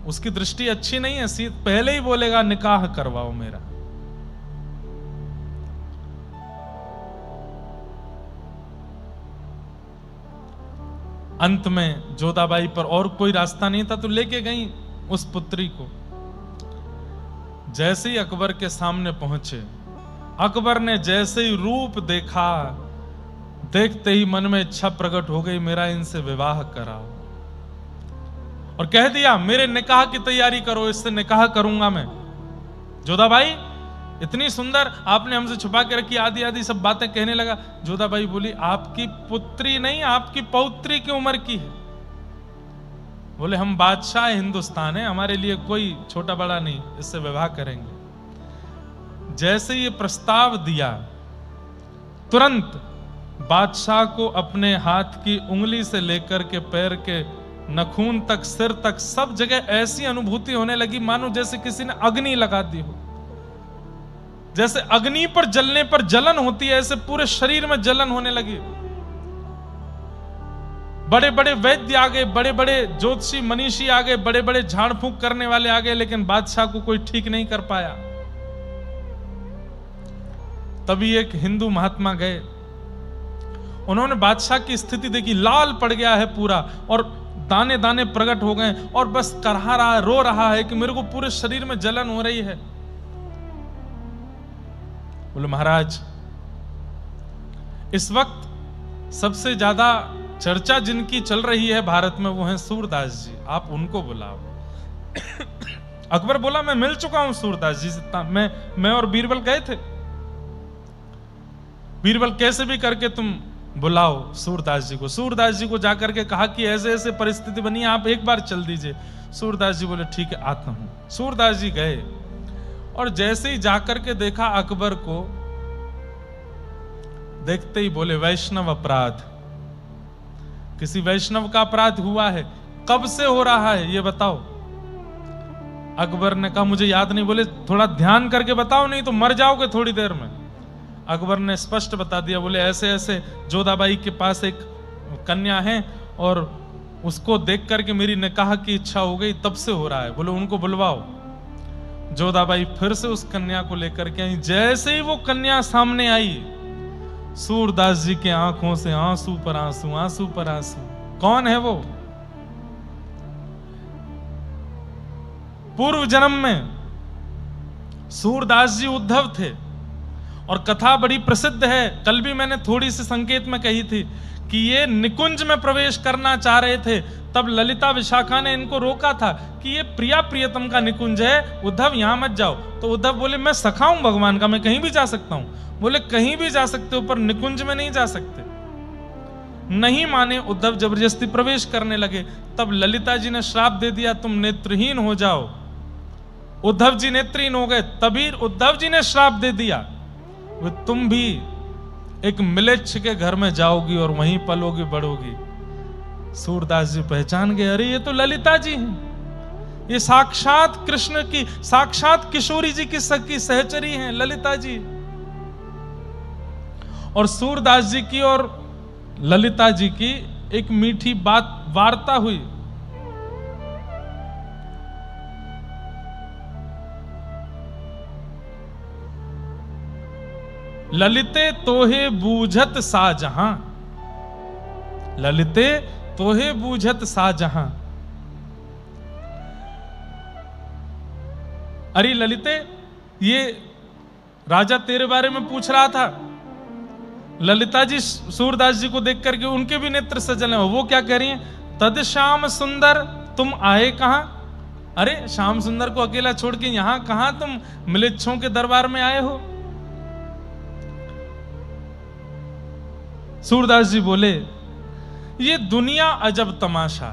उसकी दृष्टि अच्छी नहीं है, पहले ही बोलेगा निकाह करवाओ मेरा। अंत में जोधाबाई पर और कोई रास्ता नहीं था तो लेके गई उस पुत्री को। जैसे ही अकबर के सामने पहुंचे, अकबर ने जैसे ही रूप देखा, देखते ही मन में इच्छा प्रकट हो गई, मेरा इनसे विवाह कराओ, और कह दिया मेरे निकाह की तैयारी करो, इससे निकाह करूंगा मैं। जोधाबाई इतनी सुंदर, आपने हमसे छुपा के रखी, आदि आदि सब बातें कहने लगा। जोधाबाई बोली, आपकी पुत्री नहीं, आपकी पौत्री की उम्र की है। बोले हम बादशाह हिंदुस्तान है, हमारे लिए कोई छोटा बड़ा नहीं, इससे विवाह करेंगे। जैसे ये प्रस्ताव दिया, तुरंत बादशाह को अपने हाथ की उंगली से लेकर के पैर के नखून तक, सिर तक, सब जगह ऐसी अनुभूति होने लगी मानो जैसे किसी ने अग्नि लगा दी हो। जैसे अग्नि पर जलने पर जलन होती है, ऐसे पूरे शरीर में जलन होने लगी। बड़े बड़े वैद्य आ गए, बड़े बड़े ज्योतिषी मनीषी आ गए, बड़े बड़े झाड़ फूंक करने वाले आ गए, लेकिन बादशाह को कोई ठीक नहीं कर पाया। तभी एक हिंदू महात्मा गए, उन्होंने बादशाह की स्थिति देखी, लाल पड़ गया है पूरा और दाने दाने प्रकट हो गए और बस करहा रहा है, रो रहा है कि मेरे को पूरे शरीर में जलन हो रही है। बोले महाराज, इस वक्त सबसे ज्यादा चर्चा जिनकी चल रही है भारत में वो हैं सूरदास जी, आप उनको बुलाओ। अकबर बोला मैं मिल चुका हूं सूरदास जी से, मैं और बीरबल गए थे। बीरबल कैसे भी करके तुम बुलाओ सूरदास जी को। सूरदास जी को जाकर के कहा कि ऐसे ऐसे परिस्थिति बनी है, आप एक बार चल दीजिए। सूरदास जी बोले ठीक है आता हूं। सूरदास जी गए और जैसे ही जाकर के देखा अकबर को, देखते ही बोले वैष्णव अपराध, किसी वैष्णव का अपराध हुआ है, कब से हो रहा है ये बताओ। अकबर ने कहा मुझे याद नहीं। बोले थोड़ा ध्यान करके बताओ, नहीं तो मर जाओगे थोड़ी देर में। अकबर ने स्पष्ट बता दिया। बोले ऐसे ऐसे जोधाबाई के पास एक कन्या है और उसको देख करके मेरी निकाह की इच्छा हो गई, तब से हो रहा है। बोले उनको बुलवाओ। जोधाबाई फिर से उस कन्या को लेकर के आई। जैसे ही वो कन्या सामने आई, सूरदास जी के आंखों से आंसू पर आंसू, आंसू पर आंसू। कौन है वो? पूर्व जन्म में सूरदास जी उद्धव थे और कथा बड़ी प्रसिद्ध है। कल भी मैंने थोड़ी सी संकेत में कही थी कि ये निकुंज में प्रवेश करना चाह रहे थे, तब ललिता विशाखा ने इनको रोका था कि ये प्रिया प्रियतम का निकुंज है, उद्धव यहां मत जाओ। तो उद्धव बोले मैं सखा हूं भगवान का, मैं कहीं भी जा सकता हूं। बोले कहीं भी जा सकते हो पर निकुंज में नहीं जा सकते। नहीं माने, उद्धव जबरदस्ती प्रवेश करने लगे। तब ललिता जी ने श्राप दे दिया तुम नेत्रहीन हो जाओ। उद्धव जी नेत्रहीन हो गए। तभी उद्धव जी ने श्राप दे दिया तुम भी एक मिलेच्छ के घर में जाओगी और वहीं पलोगी बढ़ोगी। सूरदास जी पहचान गए, अरे ये तो ललिता जी हैं, ये साक्षात कृष्ण की, साक्षात किशोरी जी की सखी सहचरी हैं ललिता जी। और सूरदास जी की और ललिता जी की एक मीठी बात वार्ता हुई। ललिते तोहे बूझत साजहां, ललिते तोहे बूझत साजहां। अरे ललिते, ये राजा तेरे बारे में पूछ रहा था। ललिता जी सूरदास जी को देख करके उनके भी नेत्र सजल हैं। वो क्या कह रही हैं? तद श्याम सुंदर तुम आए कहां? अरे श्याम सुंदर को अकेला छोड़ के यहां कहां तुम मिलेच्छों के दरबार में आए हो? सूरदास जी बोले ये दुनिया अजब तमाशा,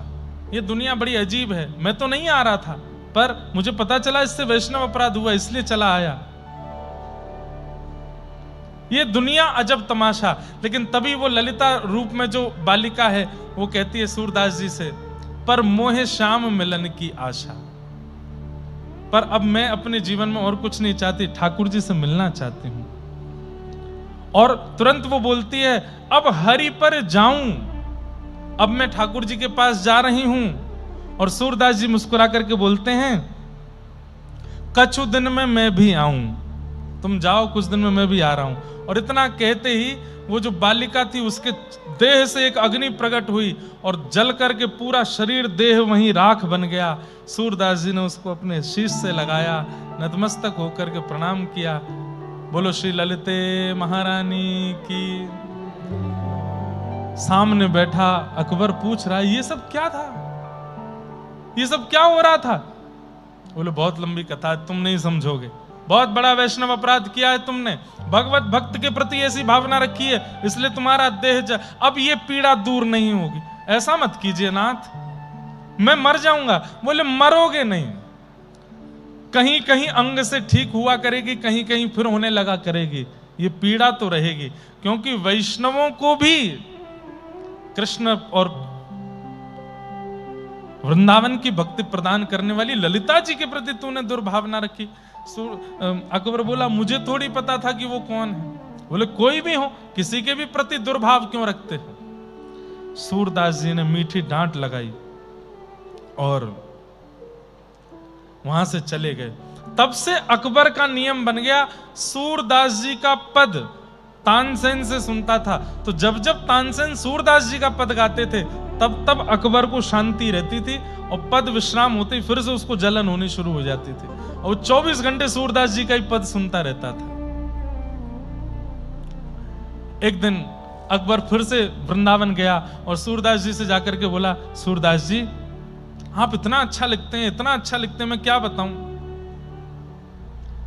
ये दुनिया बड़ी अजीब है। मैं तो नहीं आ रहा था, पर मुझे पता चला इससे वैष्णव अपराध हुआ, इसलिए चला आया। ये दुनिया अजब तमाशा। लेकिन तभी वो ललिता रूप में जो बालिका है वो कहती है सूरदास जी से, पर मोहे श्याम मिलन की आशा। पर अब मैं अपने जीवन में और कुछ नहीं चाहती, ठाकुर जी से मिलना चाहती हूं। और तुरंत वो बोलती है अब हरि पर जाऊं, अब मैं ठाकुर जी के पास जा रही हूं। और सूरदास जी मुस्कुरा करके बोलते हैं कछु दिन में मैं भी आऊं, तुम जाओ कुछ दिन में मैं भी आ रहा हूं। और इतना कहते ही वो जो बालिका थी उसके देह से एक अग्नि प्रकट हुई और जल करके पूरा शरीर देह वहीं राख बन गया। सूरदास जी ने उसको अपने शीश से लगाया, नतमस्तक होकर के प्रणाम किया। बोलो श्री ललिते महारानी की। सामने बैठा अकबर पूछ रहा है ये सब क्या था, ये सब क्या हो रहा था? बोले बहुत लंबी कथा है, तुम नहीं समझोगे। बहुत बड़ा वैष्णव अपराध किया है तुमने, भगवत भक्त के प्रति ऐसी भावना रखी है, इसलिए तुम्हारा देह अब ये पीड़ा दूर नहीं होगी। ऐसा मत कीजिए नाथ, मैं मर जाऊंगा। बोले मरोगे नहीं, कहीं कहीं अंग से ठीक हुआ करेगी, कहीं कहीं फिर होने लगा करेगी, ये पीड़ा तो रहेगी। क्योंकि वैष्णवों को भी कृष्ण और वृंदावन की भक्ति प्रदान करने वाली ललिता जी के प्रति तूने दुर्भावना रखी। अकबर बोला मुझे थोड़ी पता था कि वो कौन है। बोले कोई भी हो, किसी के भी प्रति दुर्भाव क्यों रखते हो। सूरदास जी ने मीठी डांट लगाई और वहां से चले गए। तब से अकबर का नियम बन गया, सूरदास जी का पद तानसेन से सुनता था, तो जब जब तानसेन सूरदास जी का पद गाते थे तब तब अकबर को शांति रहती थी, और पद विश्राम होते ही फिर से उसको जलन होनी शुरू हो जाती थी, और 24 घंटे सूरदास जी का ही पद सुनता रहता था। एक दिन अकबर फिर से वृंदावन गया और सूरदास जी से जाकर के बोला, सूरदास जी आप इतना अच्छा लिखते हैं, इतना अच्छा लिखते हैं, मैं क्या बताऊं।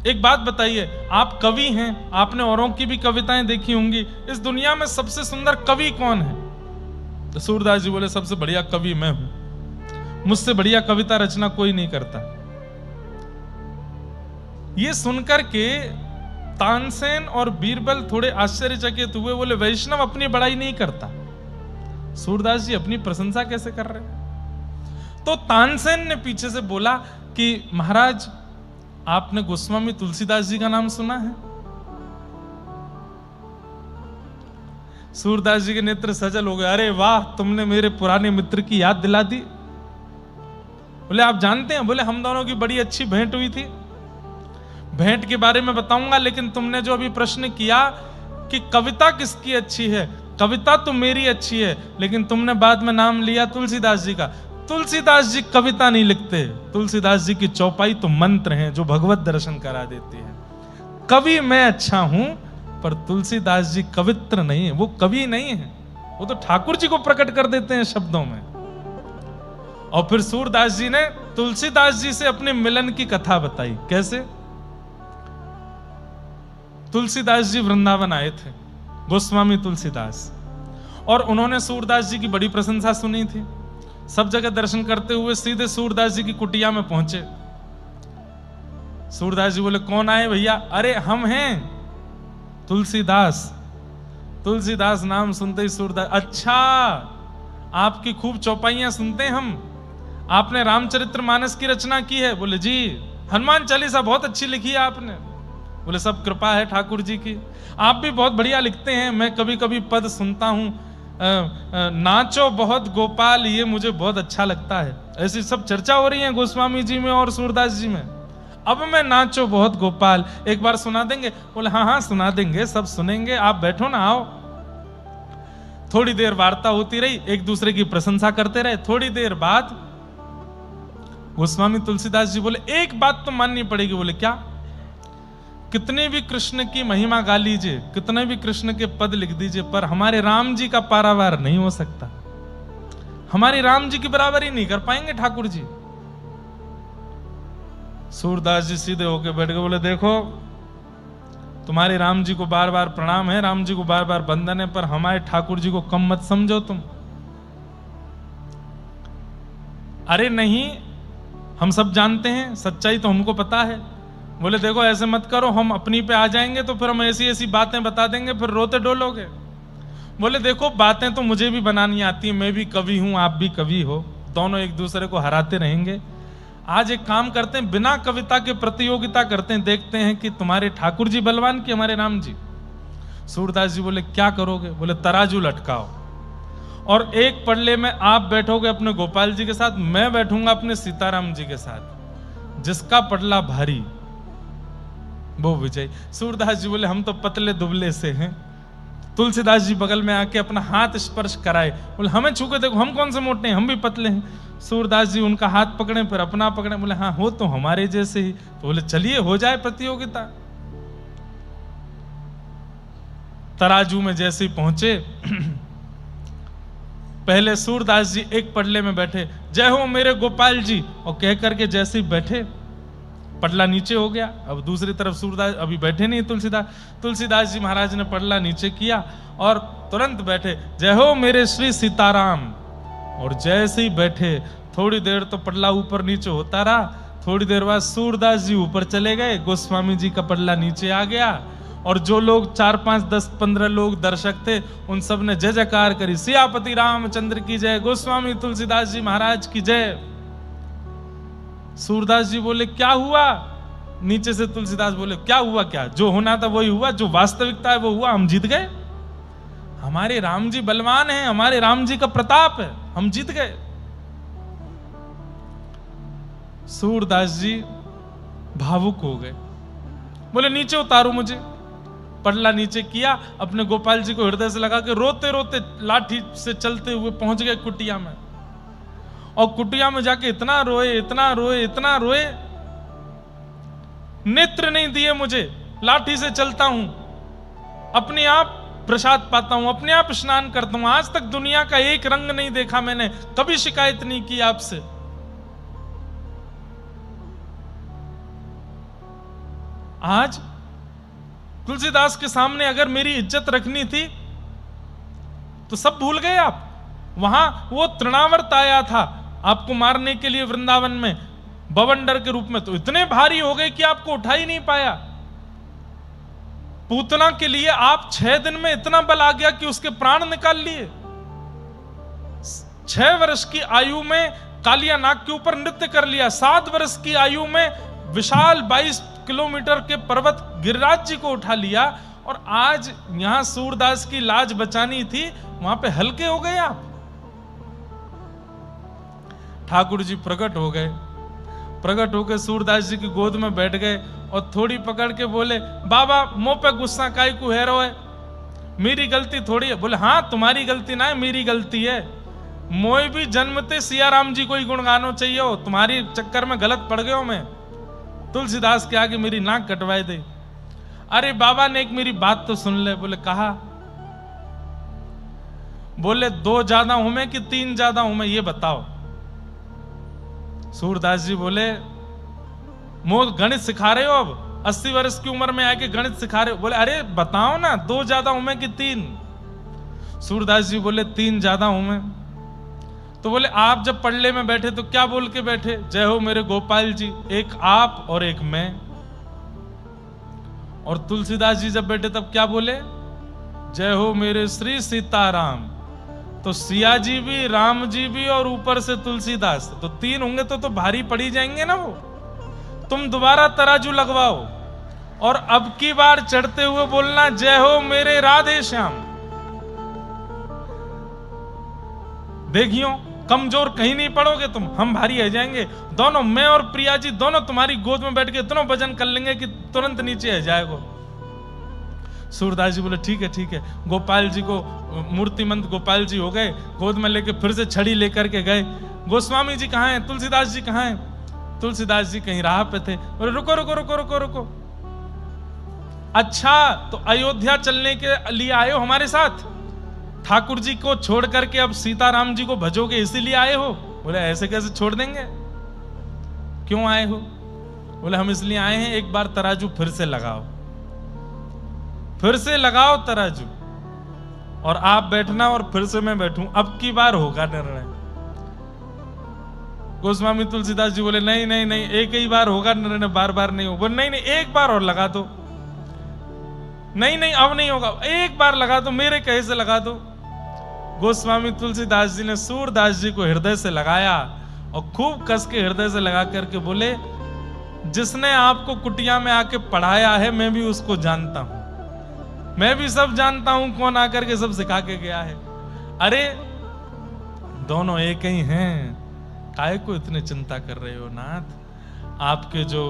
एक बात बताइए, आप कवि हैं, आपने औरों की भी कविताएं देखी होंगी, इस दुनिया में सबसे सुंदर कवि कौन है। तो सूरदास जी बोले सबसे बढ़िया कवि मैं हूं, मुझसे बढ़िया कविता रचना कोई नहीं करता। ये सुनकर के तानसेन और बीरबल थोड़े आश्चर्यचकित हुए, बोले वैष्णव अपनी बड़ाई नहीं करता, सूरदास जी अपनी प्रशंसा कैसे कर रहे हैं। तो तानसेन ने पीछे से बोला कि महाराज आपने गोस्वामी तुलसीदास जी का नाम सुना है। सूरदास जी के नेत्र सजल हो गए, अरे वाह तुमने मेरे पुराने मित्र की याद दिला दी। बोले आप जानते हैं, बोले हम दोनों की बड़ी अच्छी भेंट हुई थी। भेंट के बारे में बताऊंगा, लेकिन तुमने जो अभी प्रश्न किया कि कविता किसकी अच्छी है, कविता तो मेरी अच्छी है, लेकिन तुमने बाद में नाम लिया तुलसीदास जी का। तुलसीदास जी कविता नहीं लिखते, तुलसीदास जी की चौपाई तो मंत्र हैं जो भगवत दर्शन करा देती है। कवि मैं अच्छा हूं, पर तुलसीदास जी कवित्र नहीं है, वो कवि नहीं है, वो तो ठाकुर जी को प्रकट कर देते हैं शब्दों में। और फिर सूरदास जी ने तुलसीदास जी से अपने मिलन की कथा बताई। कैसे? तुलसीदास जी वृंदावन आए थे, गोस्वामी तुलसीदास, और उन्होंने सूरदास जी की बड़ी प्रशंसा सुनी थी। सब जगह दर्शन करते हुए सीधे सूरदास जी की कुटिया में पहुंचे। सूरदास जी बोले कौन आए भैया? अरे हम हैं तुलसीदास। तुलसीदास नाम सुनते ही सूरदास, अच्छा आपकी खूब चौपाइयां सुनते हैं हम, आपने रामचरितमानस की रचना की है? बोले जी। हनुमान चालीसा बहुत अच्छी लिखी है आपने? बोले सब कृपा है ठाकुर जी की। आप भी बहुत बढ़िया लिखते हैं, मैं कभी कभी पद सुनता हूं, नाचो बहुत गोपाल, ये मुझे बहुत अच्छा लगता है। ऐसी सब चर्चा हो रही है गोस्वामी जी में और सूरदास जी में। अब मैं नाचो बहुत गोपाल एक बार सुना देंगे? बोले हाँ हाँ सुना देंगे, सब सुनेंगे, आप बैठो ना, आओ। थोड़ी देर वार्ता होती रही, एक दूसरे की प्रशंसा करते रहे। थोड़ी देर बाद गोस्वामी तुलसीदास जी बोले एक बात तो माननी पड़ेगी। बोले क्या? कितने भी कृष्ण की महिमा गा लीजिए, कितने भी कृष्ण के पद लिख दीजिए, पर हमारे राम जी का पारावार नहीं हो सकता। हमारे राम जी की बराबरी नहीं कर पाएंगे ठाकुर जी। सूरदास जी सीधे होके बैठ गए। बोले देखो तुम्हारे राम जी को बार बार प्रणाम है, राम जी को बार बार वंदन है, पर हमारे ठाकुर जी को कम मत समझो तुम। अरे नहीं, हम सब जानते हैं, सच्चाई तो हमको पता है। बोले देखो ऐसे मत करो, हम अपनी पे आ जाएंगे तो फिर हम ऐसी ऐसी बातें बता देंगे, फिर रोते डोलोगे। बोले देखो बातें तो मुझे भी बनानी आती है, मैं भी कवि हूं, आप भी कवि हो, दोनों एक दूसरे को हराते रहेंगे। आज एक काम करते हैं, बिना कविता के प्रतियोगिता करते हैं, देखते हैं कि तुम्हारे ठाकुर जी बलवान कि हमारे राम जी। सूरदास जी बोले क्या करोगे? बोले तराजू लटकाओ, और एक पड़ले में आप बैठोगे अपने गोपाल जी के साथ, मैं बैठूंगा अपने सीताराम जी के साथ, जिसका पड़ला भारी वो विजय। सूरदास जी बोले हम तो पतले दुबले से हैं। तुलसीदास जी बगल में आके अपना हाथ स्पर्श कराए, बोले हमें छू के देखो, हम कौन से मोटे हैं, हम भी पतले हैं। सूरदास जी उनका हाथ पकड़े, फिर अपना पकड़े, बोले हाँ हो तो हमारे जैसे ही। तो बोले चलिए हो जाए प्रतियोगिता। तराजू में जैसे ही पहुंचे, पहले सूरदास जी एक पड़ले में बैठे, जय हो मेरे गोपाल जी, और कह करके जैसे ही बैठे पटला नीचे हो गया। अब दूसरी तरफ सूरदास अभी बैठे नहीं तुलसीदास जी महाराज ने पटला नीचे किया और तुरंत बैठे, जय हो मेरे श्री सीताराम। और जैसे ही बैठे थोड़ी देर तो पटला ऊपर नीचे होता रहा, थोड़ी देर बाद सूरदास जी ऊपर चले गए, गोस्वामी जी का पटला नीचे आ गया, और जो लोग 4, 5, 10, 15 लोग दर्शक थे, उन सब ने जय जयकार करी, सियापति रामचंद्र की जय, गोस्वामी तुलसीदास जी महाराज की जय। सूरदास जी बोले क्या हुआ? नीचे से तुलसीदास बोले क्या हुआ? क्या जो होना था वही हुआ, जो वास्तविकता है वो हुआ, हम जीत गए। हमारे राम जी बलवान हैं, हमारे राम जी का प्रताप है, हम जीत गए। सूरदास जी भावुक हो गए, बोले नीचे उतारो मुझे। पटला नीचे किया, अपने गोपाल जी को हृदय से लगा के रोते रोते लाठी से चलते हुए पहुंच गए कुटिया में। और कुटिया में जाके इतना रोए, इतना रोए, इतना रोए, नेत्र नहीं दिए मुझे, लाठी से चलता हूं, अपने आप प्रसाद पाता हूं, अपने आप स्नान करता हूं, आज तक दुनिया का एक रंग नहीं देखा मैंने, कभी शिकायत नहीं की आपसे। आज तुलसीदास के सामने अगर मेरी इज्जत रखनी थी तो सब भूल गए आप। वहां वो तृणावर्त आया था आपको मारने के लिए वृंदावन में बवंडर के रूप में, तो इतने भारी हो गए कि आपको उठा ही नहीं पाया। पूतना के लिए आप 6 दिन में इतना बल आ गया कि उसके प्राण निकाल लिए। 6 वर्ष की आयु में कालिया नाग के ऊपर नृत्य कर लिया, 7 वर्ष की आयु में विशाल 22 किलोमीटर के पर्वत गिरिराज जी को उठा लिया। और आज यहां सूरदास की लाज बचानी थी, वहां पे हल्के हो गए आप। ठाकुर जी प्रकट हो गए, प्रकट होकर सूरदास जी की गोद में बैठ गए और थोड़ी पकड़ के बोले बाबा मुंह पे गुस्सा काई को हेरो है, मेरी गलती थोड़ी है। बोले हाँ तुम्हारी गलती ना है, मेरी गलती है। मोए भी जन्मते सिया राम जी को ही गुणगानो चाहिए हो, तुम्हारी चक्कर में गलत पड़ गए हो मैं। तुलसीदास के आगे मेरी नाक कटवाए दे। अरे बाबा ने एक मेरी बात तो सुन ले। बोले कहा? बोले 2 ज्यादा हूं मैं कि 3 ज्यादा हूं मैं, ये बताओ। सूरदास जी बोले मो गणित सिखा रहे हो अब, 80 वर्ष की उम्र में आके गणित सिखा रहे हो? बोले अरे बताओ ना 2 ज्यादा हूं मैं कि 3? सूरदास जी बोले 3 ज्यादा हूं मैं। तो बोले आप जब पड़ले में बैठे तो क्या बोल के बैठे? जय हो मेरे गोपाल जी, एक आप और एक मैं। और तुलसीदास जी जब बैठे तब क्या बोले? जय हो मेरे श्री सीताराम। तो सिया जी भी, राम जी भी और ऊपर से तुलसीदास, तो 3 होंगे तो भारी पड़ी जाएंगे ना वो। तुम दोबारा तराजू लगवाओ और अब की बार चढ़ते हुए बोलना जय हो मेरे राधे श्याम। देखियो कमजोर कहीं नहीं पड़ोगे तुम, हम भारी रह जाएंगे दोनों। मैं और प्रिया जी दोनों तुम्हारी गोद में बैठ के इतना वजन कर लेंगे कि तुरंत नीचे आ जाएगा। सूरदास जी बोले ठीक है ठीक है। गोपाल जी को मूर्तिमंत गोपाल जी हो गए, गोद में लेके फिर से छड़ी लेकर के गए। गोस्वामी जी कहाँ हैं? तुलसीदास जी कहाँ हैं? तुलसीदास जी कहीं राह पे थे। बोले रुको रुको रुको रुको रुको। अच्छा तो अयोध्या चलने के लिए आए हो हमारे साथ? ठाकुर जी को छोड़ करके अब सीताराम जी को भजोगे इसीलिए आए हो? बोले ऐसे कैसे छोड़ देंगे, क्यों आए हो? बोले हम इसलिए आए हैं एक बार तराजू फिर से लगाओ, फिर से लगाओ तराजू, और आप बैठना और फिर से मैं बैठूं, अब की बार होगा निर्णय। गोस्वामी तुलसीदास जी बोले नहीं नहीं नहीं, एक ही बार होगा निर्णय, बार बार नहीं होगा। नहीं नहीं एक बार और लगा दो। नहीं नहीं अब नहीं होगा, एक बार लगा दो, मेरे कहे से लगा दो। गोस्वामी तुलसीदास जी ने सूरदास जी को हृदय से लगाया और खूब कस के हृदय से लगा करके बोले जिसने आपको कुटिया में आके पढ़ाया है मैं भी उसको जानता हूं, मैं भी सब जानता हूं कौन आकर के सब सिखा के गया है। अरे दोनों एक ही हैं, काहे को इतने चिंता कर रहे हो नाथ? आपके जो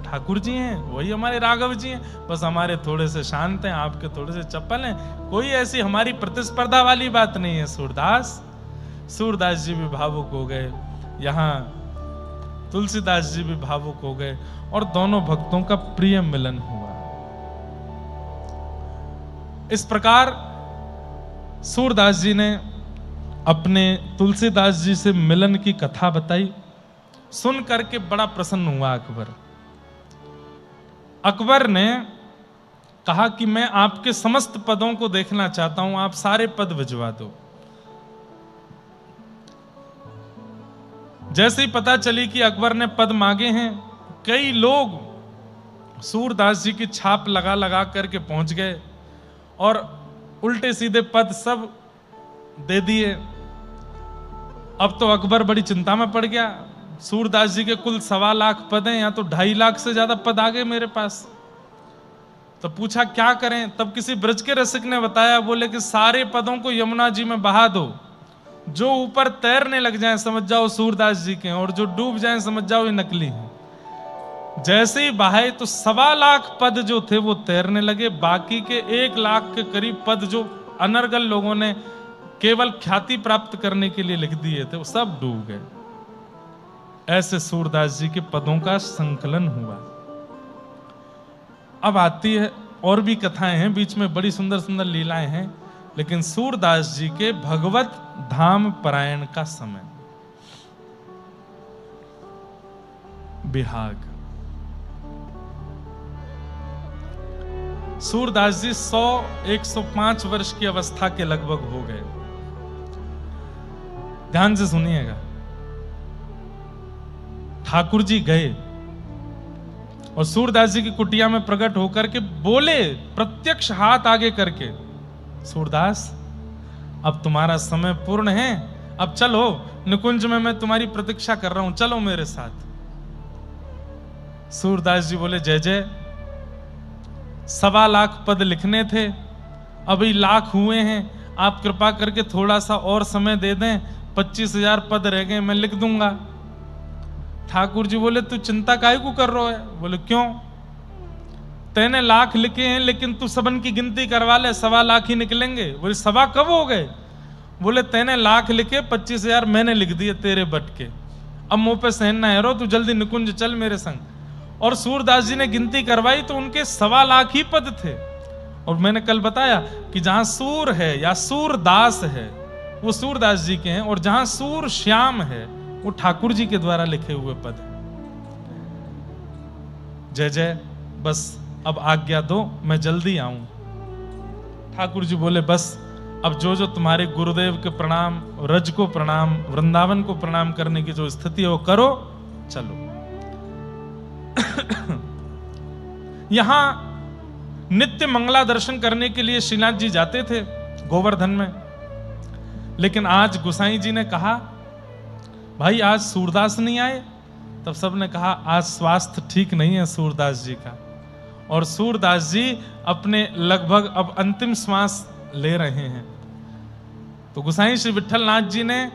ठाकुर जी हैं वही हमारे राघव जी हैं, बस हमारे थोड़े से शांत हैं, आपके थोड़े से चप्पल हैं। कोई ऐसी हमारी प्रतिस्पर्धा वाली बात नहीं है। सूरदास जी भी भावुक हो गए, यहां तुलसीदास जी भी भावुक हो गए और दोनों भक्तों का प्रिय मिलन हुआ। इस प्रकार सूरदास जी ने अपने तुलसीदास जी से मिलन की कथा बताई। सुन करके बड़ा प्रसन्न हुआ अकबर। अकबर ने कहा कि मैं आपके समस्त पदों को देखना चाहता हूं, आप सारे पद भिजवा दो। जैसे ही पता चली कि अकबर ने पद मांगे हैं, कई लोग सूरदास जी की छाप लगा लगा करके पहुंच गए और उल्टे सीधे पद सब दे दिए। अब तो अकबर बड़ी चिंता में पड़ गया। सूरदास जी के कुल 1.25 लाख पद हैं, या तो 2.5 लाख से ज्यादा पद आ गए मेरे पास। तो पूछा क्या करें? तब किसी ब्रज के रसिक ने बताया, बोले कि सारे पदों को यमुना जी में बहा दो, जो ऊपर तैरने लग जाएं समझ जाओ सूरदास जी के, और जो डूब जाएं समझ जाओ ये नकली हैं। जैसे ही बहाए तो 1.25 लाख पद जो थे वो तैरने लगे, बाकी के 1 लाख के करीब पद जो अनर्गल लोगों ने केवल ख्याति प्राप्त करने के लिए लिख दिए थे वो सब डूब गए। ऐसे सूरदास जी के पदों का संकलन हुआ। अब आती है और भी कथाएं हैं, बीच में बड़ी सुंदर सुंदर लीलाएं हैं, लेकिन सूरदास जी के भगवत धाम परायण का समय। बिहाग। सूरदास जी 100-105 वर्ष की अवस्था के लगभग हो गए। ध्यान से सुनिएगा। ठाकुर जी गए और सूरदास जी की कुटिया में प्रकट होकर के बोले, प्रत्यक्ष हाथ आगे करके, सूरदास अब तुम्हारा समय पूर्ण है, अब चलो निकुंज में मैं तुम्हारी प्रतीक्षा कर रहा हूं, चलो मेरे साथ। सूरदास जी बोले, जय जय, 1.25 लाख पद लिखने थे, अभी लाख हुए हैं, आप कृपा करके थोड़ा सा और समय दे दें, 25,000 पद रह गए, मैं लिख दूंगा। ठाकुर जी बोले, तू चिंता काहे को कर रहा है? बोले, क्यों? तैने लाख लिखे हैं, लेकिन तू सबन की गिनती करवा ले, 1.25 लाख ही निकलेंगे। बोले, 1.25 कब हो गए? बोले, तैने लाख लिखे, 25,000 मैंने लिख दिए तेरे बट के, अब मुंह पे सहन ना है, तू जल्दी निकुंज चल मेरे संग। और सूरदास जी ने गिनती करवाई तो उनके 1.25 लाख ही पद थे। और मैंने कल बताया कि जहां सूर है या सूरदास है वो सूरदास जी के हैं, और जहां सूर श्याम है वो ठाकुर जी के द्वारा लिखे हुए पद हैं। जय जय, बस अब आज्ञा दो, मैं जल्दी आऊं। ठाकुर जी बोले, बस अब जो जो तुम्हारे गुरुदेव के प्रणाम, रज को प्रणाम, वृंदावन को प्रणाम करने की जो स्थिति है वो करो, चलो। यहां नित्य मंगला दर्शन करने के लिए श्रीनाथ जी जाते थे गोवर्धन में, लेकिन आज गोसाई जी ने कहा, भाई आज सूरदास नहीं आए। तब सबने कहा, आज स्वास्थ्य ठीक नहीं है सूरदास जी का, और सूरदास जी अपने लगभग अब अंतिम श्वास ले रहे हैं। तो गोसाई श्री विठल नाथ जी ने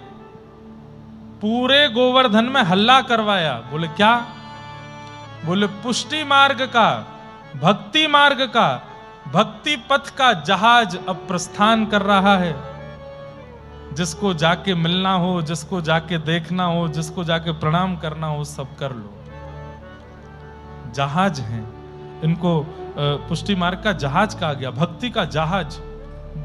पूरे गोवर्धन में हल्ला करवाया। बोले, क्या? बोले, पुष्टि मार्ग का, भक्ति मार्ग का, भक्ति पथ का जहाज अब प्रस्थान कर रहा है। जिसको जाके मिलना हो, जिसको जाके देखना हो, जिसको जाके प्रणाम करना हो, सब कर लो। जहाज हैं, इनको पुष्टि मार्ग का जहाज कहा गया, भक्ति का जहाज।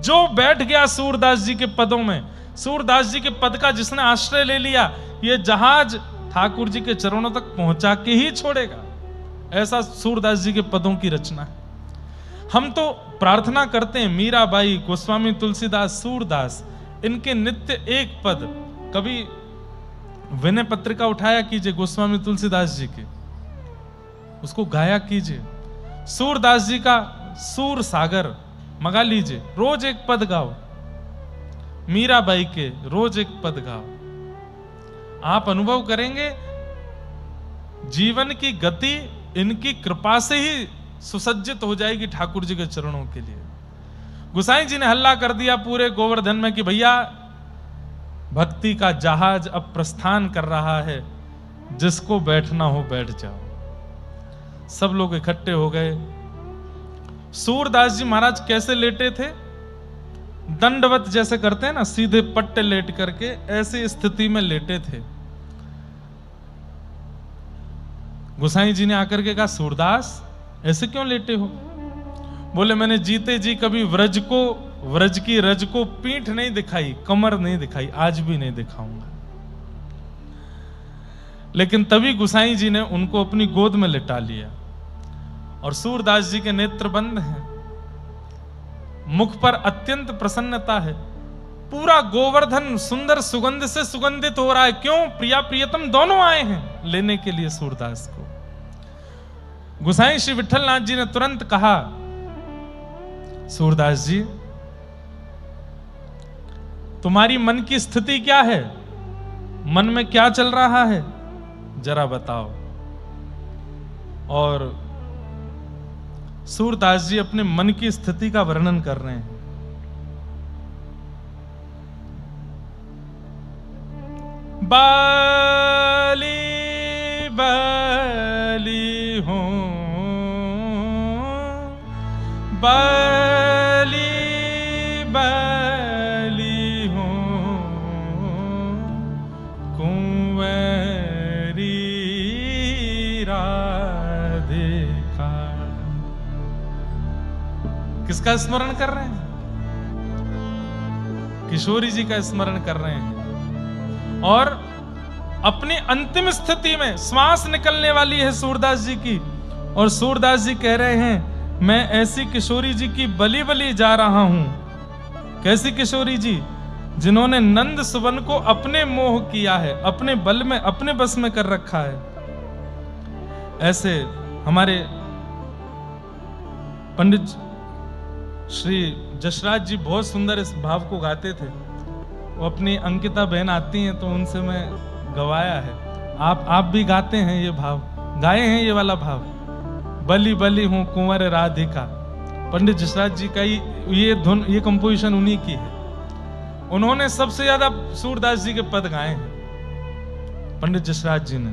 जो बैठ गया सूरदास जी के पदों में, सूरदास जी के पद का जिसने आश्रय ले लिया, ये जहाज ठाकुर जी के चरणों तक पहुंचा के ही छोड़ेगा। ऐसा सूरदास जी के पदों की रचना है। हम तो प्रार्थना करते हैं, मीराबाई, गोस्वामी तुलसीदास, सूरदास, इनके नित्य एक पद, कभी विनय पत्रिका उठाया कीजिए गोस्वामी तुलसीदास जी के, उसको गाया कीजिए। सूरदास जी का सूर सागर मंगा लीजिए, रोज एक पद गाओ। मीराबाई के रोज एक पद गाओ। आप अनुभव करेंगे जीवन की गति इनकी कृपा से ही सुसज्जित हो जाएगी ठाकुर जी के चरणों के लिए। गोसाई जी ने हल्ला कर दिया पूरे गोवर्धन में कि भैया भक्ति का जहाज अब प्रस्थान कर रहा है, जिसको बैठना हो बैठ जाओ। सब लोग इकट्ठे हो गए। सूरदास जी महाराज कैसे लेटे थे? दंडवत जैसे करते हैं ना, सीधे पट्टे लेट करके ऐसी स्थिति में लेटे थे। गोसाई जी ने आकर के कहा, सूरदास ऐसे क्यों लेटे हो? बोले, मैंने जीते जी कभी व्रज की रज को पीठ नहीं दिखाई, कमर नहीं दिखाई, आज भी नहीं दिखाऊंगा। लेकिन तभी गोसाई जी ने उनको अपनी गोद में लिटा लिया और सूरदास जी के नेत्र बंद हैं, मुख पर अत्यंत प्रसन्नता है। पूरा गोवर्धन सुंदर सुगंध से सुगंधित हो रहा है। क्यों? प्रिया प्रियतम दोनों आए हैं लेने के लिए सूरदास को। गोसाई श्री विठलनाथ जी ने तुरंत कहा, सूरदास जी तुम्हारी मन की स्थिति क्या है, मन में क्या चल रहा है, जरा बताओ। और सूरदास जी अपने मन की स्थिति का वर्णन कर रहे हैं। बाली बाली हूँ, बाली बाली हूँ, कुंवरी राधिका। किसका स्मरण कर रहे हैं? किशोरी जी का स्मरण कर रहे हैं। और अपनी अंतिम स्थिति में श्वास निकलने वाली है सूरदास जी की, और सूरदास जी कह रहे हैं मैं ऐसी किशोरी जी की बलि बलि जा रहा हूं। कैसी किशोरी जी? जिन्होंने नंद सुवन को अपने मोह किया है, अपने बल में, अपने बस में कर रखा है। ऐसे हमारे पंडित श्री जसराज जी बहुत सुंदर इस भाव को गाते थे। वो अपनी अंकिता बहन आती हैं तो उनसे मैं गवाया है। आप भी गाते हैं ये भाव, गाए हैं ये वाला भाव, बलि बलि हूं कुंवर राधिका। पंडित जसराज जी का ये धुन, ये कंपोजिशन उन्हीं की है। उन्होंने सबसे ज्यादा सूरदास जी के पद गाए हैं पंडित जसराज जी ने,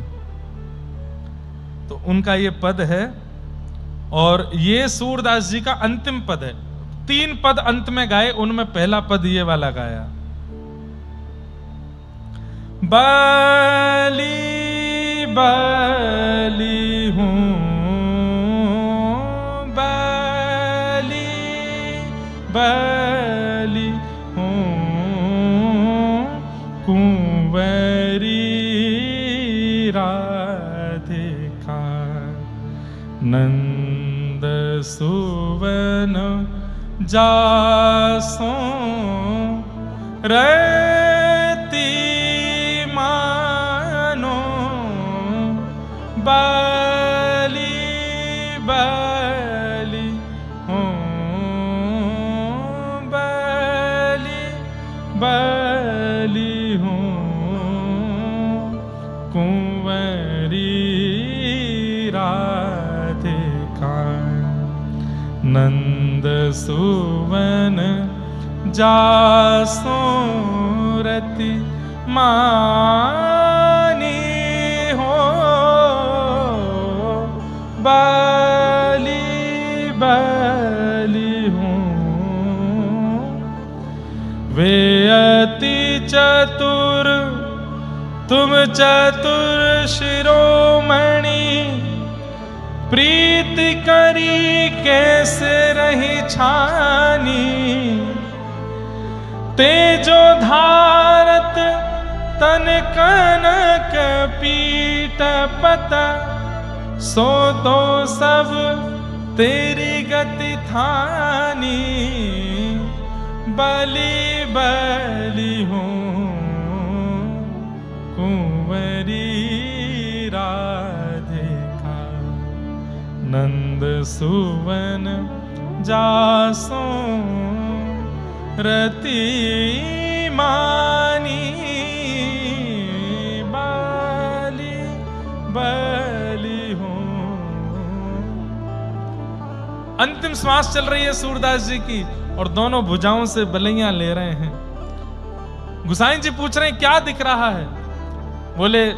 तो उनका ये पद है। और ये सूरदास जी का अंतिम पद है। 3 पद अंत में गाए, उनमें पहला पद ये वाला गाया, बाली बाली हूँ, बाली बाली हूँ, कुंवरी राधिका। नंद सुवन जासों रति मानो, बाली बाली हूँ, बाली बाली हूँ, कुंवरी राधिका। नंद सुवन जासों रति मानी हो, बाली बाली हूँ। वे अति चतुर तुम चतुर शिरोमणि, प्रीति करी कैसे रही छानी। तेजो धारत तन कनक पीठ पता, सो तो सब तेरी गति थानी। बलि बलि हूँ कुंवरी राधिका। नंद सुवन जासों रति मानी, बाली बाली हूँ। अंतिम श्वास चल रही है सूरदास जी की, और दोनों भुजाओं से बलैयां ले रहे हैं। गोसाई जी पूछ रहे हैं क्या दिख रहा है? बोले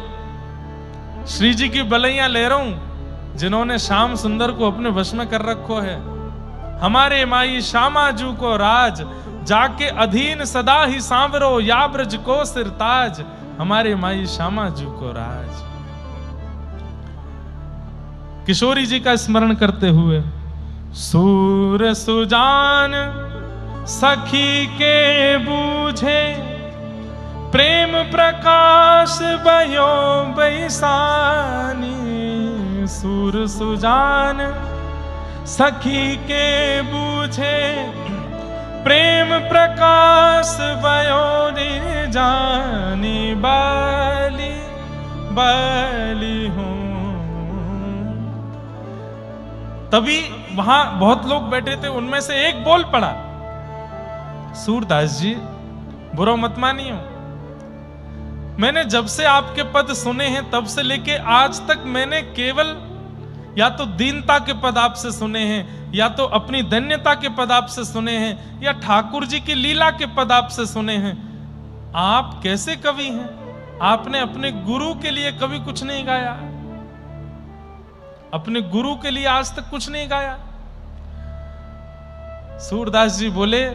श्री जी की बलैयां ले रहा हूं, जिन्होंने श्याम सुंदर को अपने वश में कर रखो है। हमारे माई श्यामाजू को राज, जाके अधीन सदा ही सांवरो, या ब्रज को सिरताज। हमारे माई श्यामाजू को राज। किशोरी जी का स्मरण करते हुए, सूर सुजान सखी के बूझे, प्रेम प्रकाश भयो बैसानी। सूर सुजान सखी के बूझे, प्रेम प्रकाश भयो जानी। बाली बाली हूँ तभी वहां बहुत लोग बैठे थे, उनमें से एक बोल पड़ा, सूरदास जी बुरा मत मानियो, मैंने जब से आपके पद सुने हैं तब से लेके आज तक मैंने केवल या तो दीनता के पद आपसे सुने हैं, या तो अपनी धन्यता के पद आपसे सुने हैं, या ठाकुर जी की लीला के पद आपसे सुने हैं। आप कैसे कवि हैं? आपने अपने गुरु के लिए कभी कुछ नहीं गाया, अपने गुरु के लिए आज तक कुछ नहीं गाया। सूरदास जी बोले,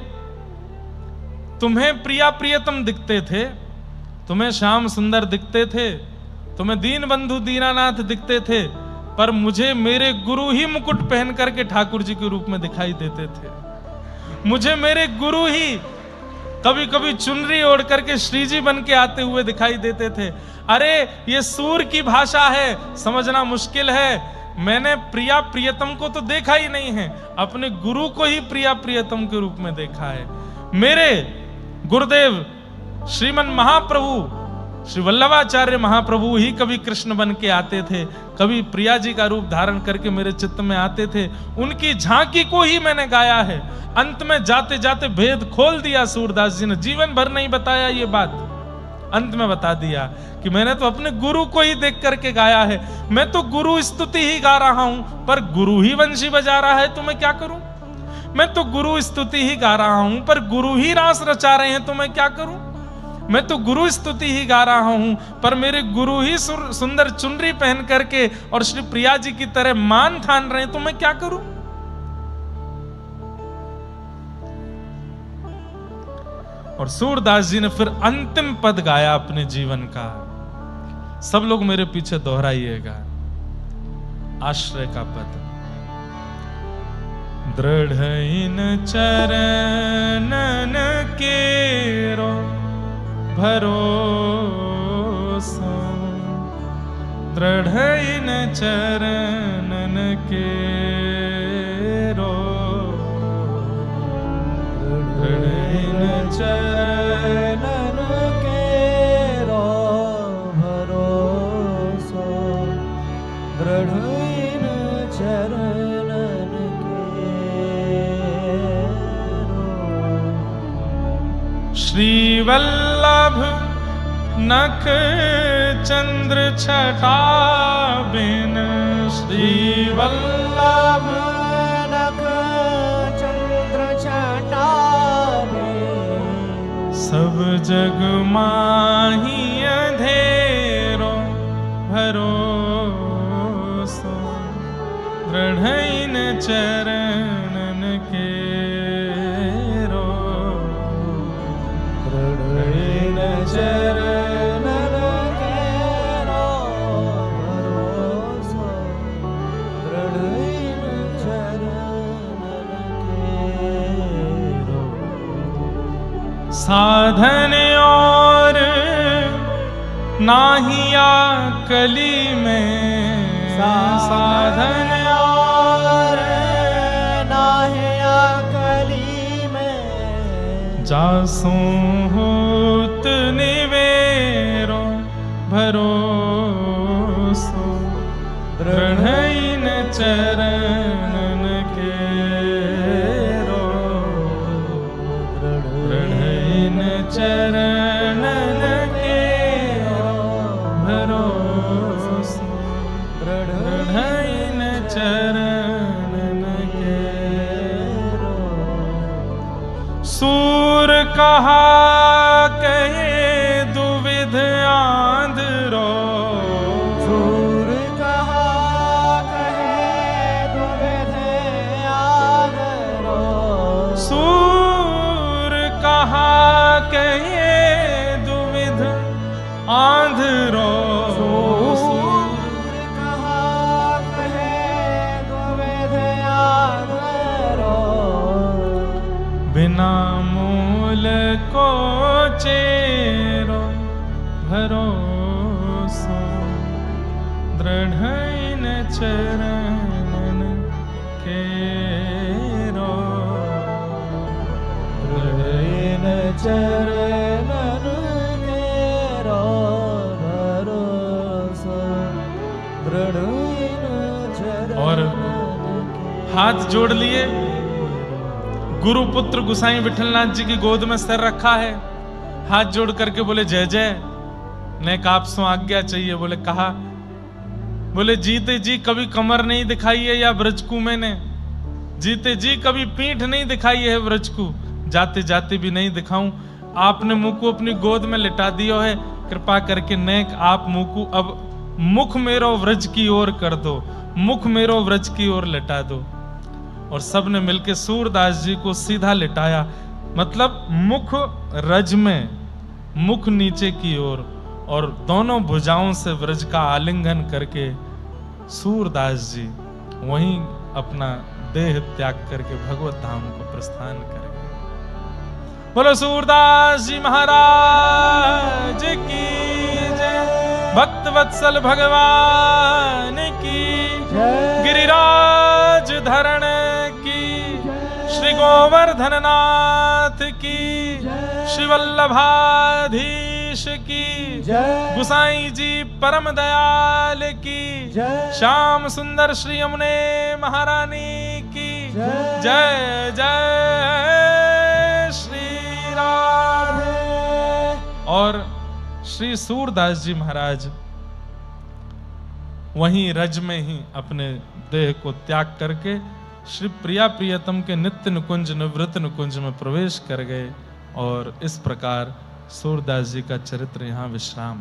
तुम्हें प्रिया प्रियतम दिखते थे, तुम्हें श्याम सुंदर दिखते थे, तुम्हें दीन बंधु दीनानाथ दिखते थे, पर मुझे मेरे गुरु ही मुकुट पहन करके ठाकुर जी के रूप में दिखाई देते थे। मुझे मेरे गुरु ही कभी कभी चुनरी ओढ़ करके श्री जी बन के आते हुए दिखाई देते थे। अरे ये सूर की भाषा है, समझना मुश्किल है। मैंने प्रिया प्रियतम को तो देखा ही नहीं है, अपने गुरु को ही प्रिया प्रियतम के रूप में देखा है। मेरे गुरुदेव श्रीमन महाप्रभु श्री वल्लभाचार्य महाप्रभु ही कभी कृष्ण बन के आते थे, कभी प्रिया जी का रूप धारण करके मेरे चित्त में आते थे। उनकी झांकी को ही मैंने गाया है। अंत में जाते जाते भेद खोल दिया सूरदास जी ने, जीवन भर नहीं बताया ये बात, अंत में बता दिया कि मैंने तो अपने गुरु को ही देख करके गाया है। मैं तो गुरु स्तुति ही गा रहा हूं, पर गुरु ही वंशी बजा रहा है, तो मैं क्या करूं? मैं तो गुरु स्तुति ही गा रहा हूं, पर गुरु ही रास रचा रहे हैं, तो मैं क्या करूं? मैं तो गुरु स्तुति ही गा रहा हूं, पर मेरे गुरु ही सुंदर चुनरी पहन करके और श्री प्रिया जी की तरह मान ठान रहे हैं, तो मैं क्या करूं? और सूरदास जी ने फिर अंतिम पद गाया अपने जीवन का। सब लोग मेरे पीछे दोहराइएगा, आश्रय का पद। दृढ़ इन चरणन केरो भरोसा, दृढ़ इन चरणन केरो, दृढ़ इन चरणन केरो भरोसा, दृढ़ इन चरणन केरो। श्री वल्लभ नख चंद्र छटा बिन, श्री वल्लभ नख चंद्र छटा बिन, सब जग माही अंधेरो भरोसा, दृढ़ इन चरणन केरो, दृढ़ इन चरणन केरो भरोसा, दृढ़ इन चरणन केरो। साधन और नाहिया कली में, साधन और नाहिया कली में, जासू होत निवेरो भरोसो, दृढ़ इन चरणन केरो, दृढ़ इन चरणन केरो भरोसो, दृढ़ इन चरणन केरो। सूर कहा कहे दुविध आंधरो, सूर कहा कहे दुविध आंधरो, सूर कहा कहे दुविध आंधरो, सूर कहा कहे दुविध आंधरो, बिना मूल को चेरो भरोसो, दृढ़ इन चरणन केरो, दृढ़ इन चरणन केरो भरोसा, दृढ़ इन और चरणन हाथ जोड़ लिए, गुरुपुत्र गुसाई विठलनाथ जी की गोद में सिर रखा है, हाथ जोड़ करके बोले जय जय। नेक आप सो आज्ञा चाहिए। बोले कहा। बोले जीते जी कभी कमर नहीं दिखाई है या ब्रजकू मैंने, जीते जी कभी पीठ नहीं दिखाई है ब्रजकू, जाते जाते भी नहीं दिखाऊं। आपने मुंह को अपनी गोद में लिटा दिया है, कृपा करके नेक आप मुंह को अब मुख मेरो व्रज की ओर कर दो, मुख मेरो व्रज की ओर लिटा दो। और सबने मिलकर सूरदास जी को सीधा लिटाया, मतलब मुख रज में, मुख नीचे की ओर, और दोनों भुजाओं से व्रज का आलिंगन करके सूरदास जी वहीं अपना देह त्याग करके भगवत धाम को प्रस्थान कर गए। बोलो सूरदास जी महाराज की जय, भक्त वत्सल भगवान की जय, गिरिराज धरण की, श्री गोवर्धन नाथ की, श्री वल्लभाधीश की, जय, गुसाई जी परम दयाल की, जय, श्याम सुंदर श्री यमुने महारानी की जय, जय जय श्री राधे। और श्री सूरदास जी महाराज वहीं रज में ही अपने देह को त्याग करके श्री प्रिया प्रियतम के नित्य निकुंज निवृत्त निकुंज में प्रवेश कर गए। और इस प्रकार सूरदास जी का चरित्र यहाँ विश्राम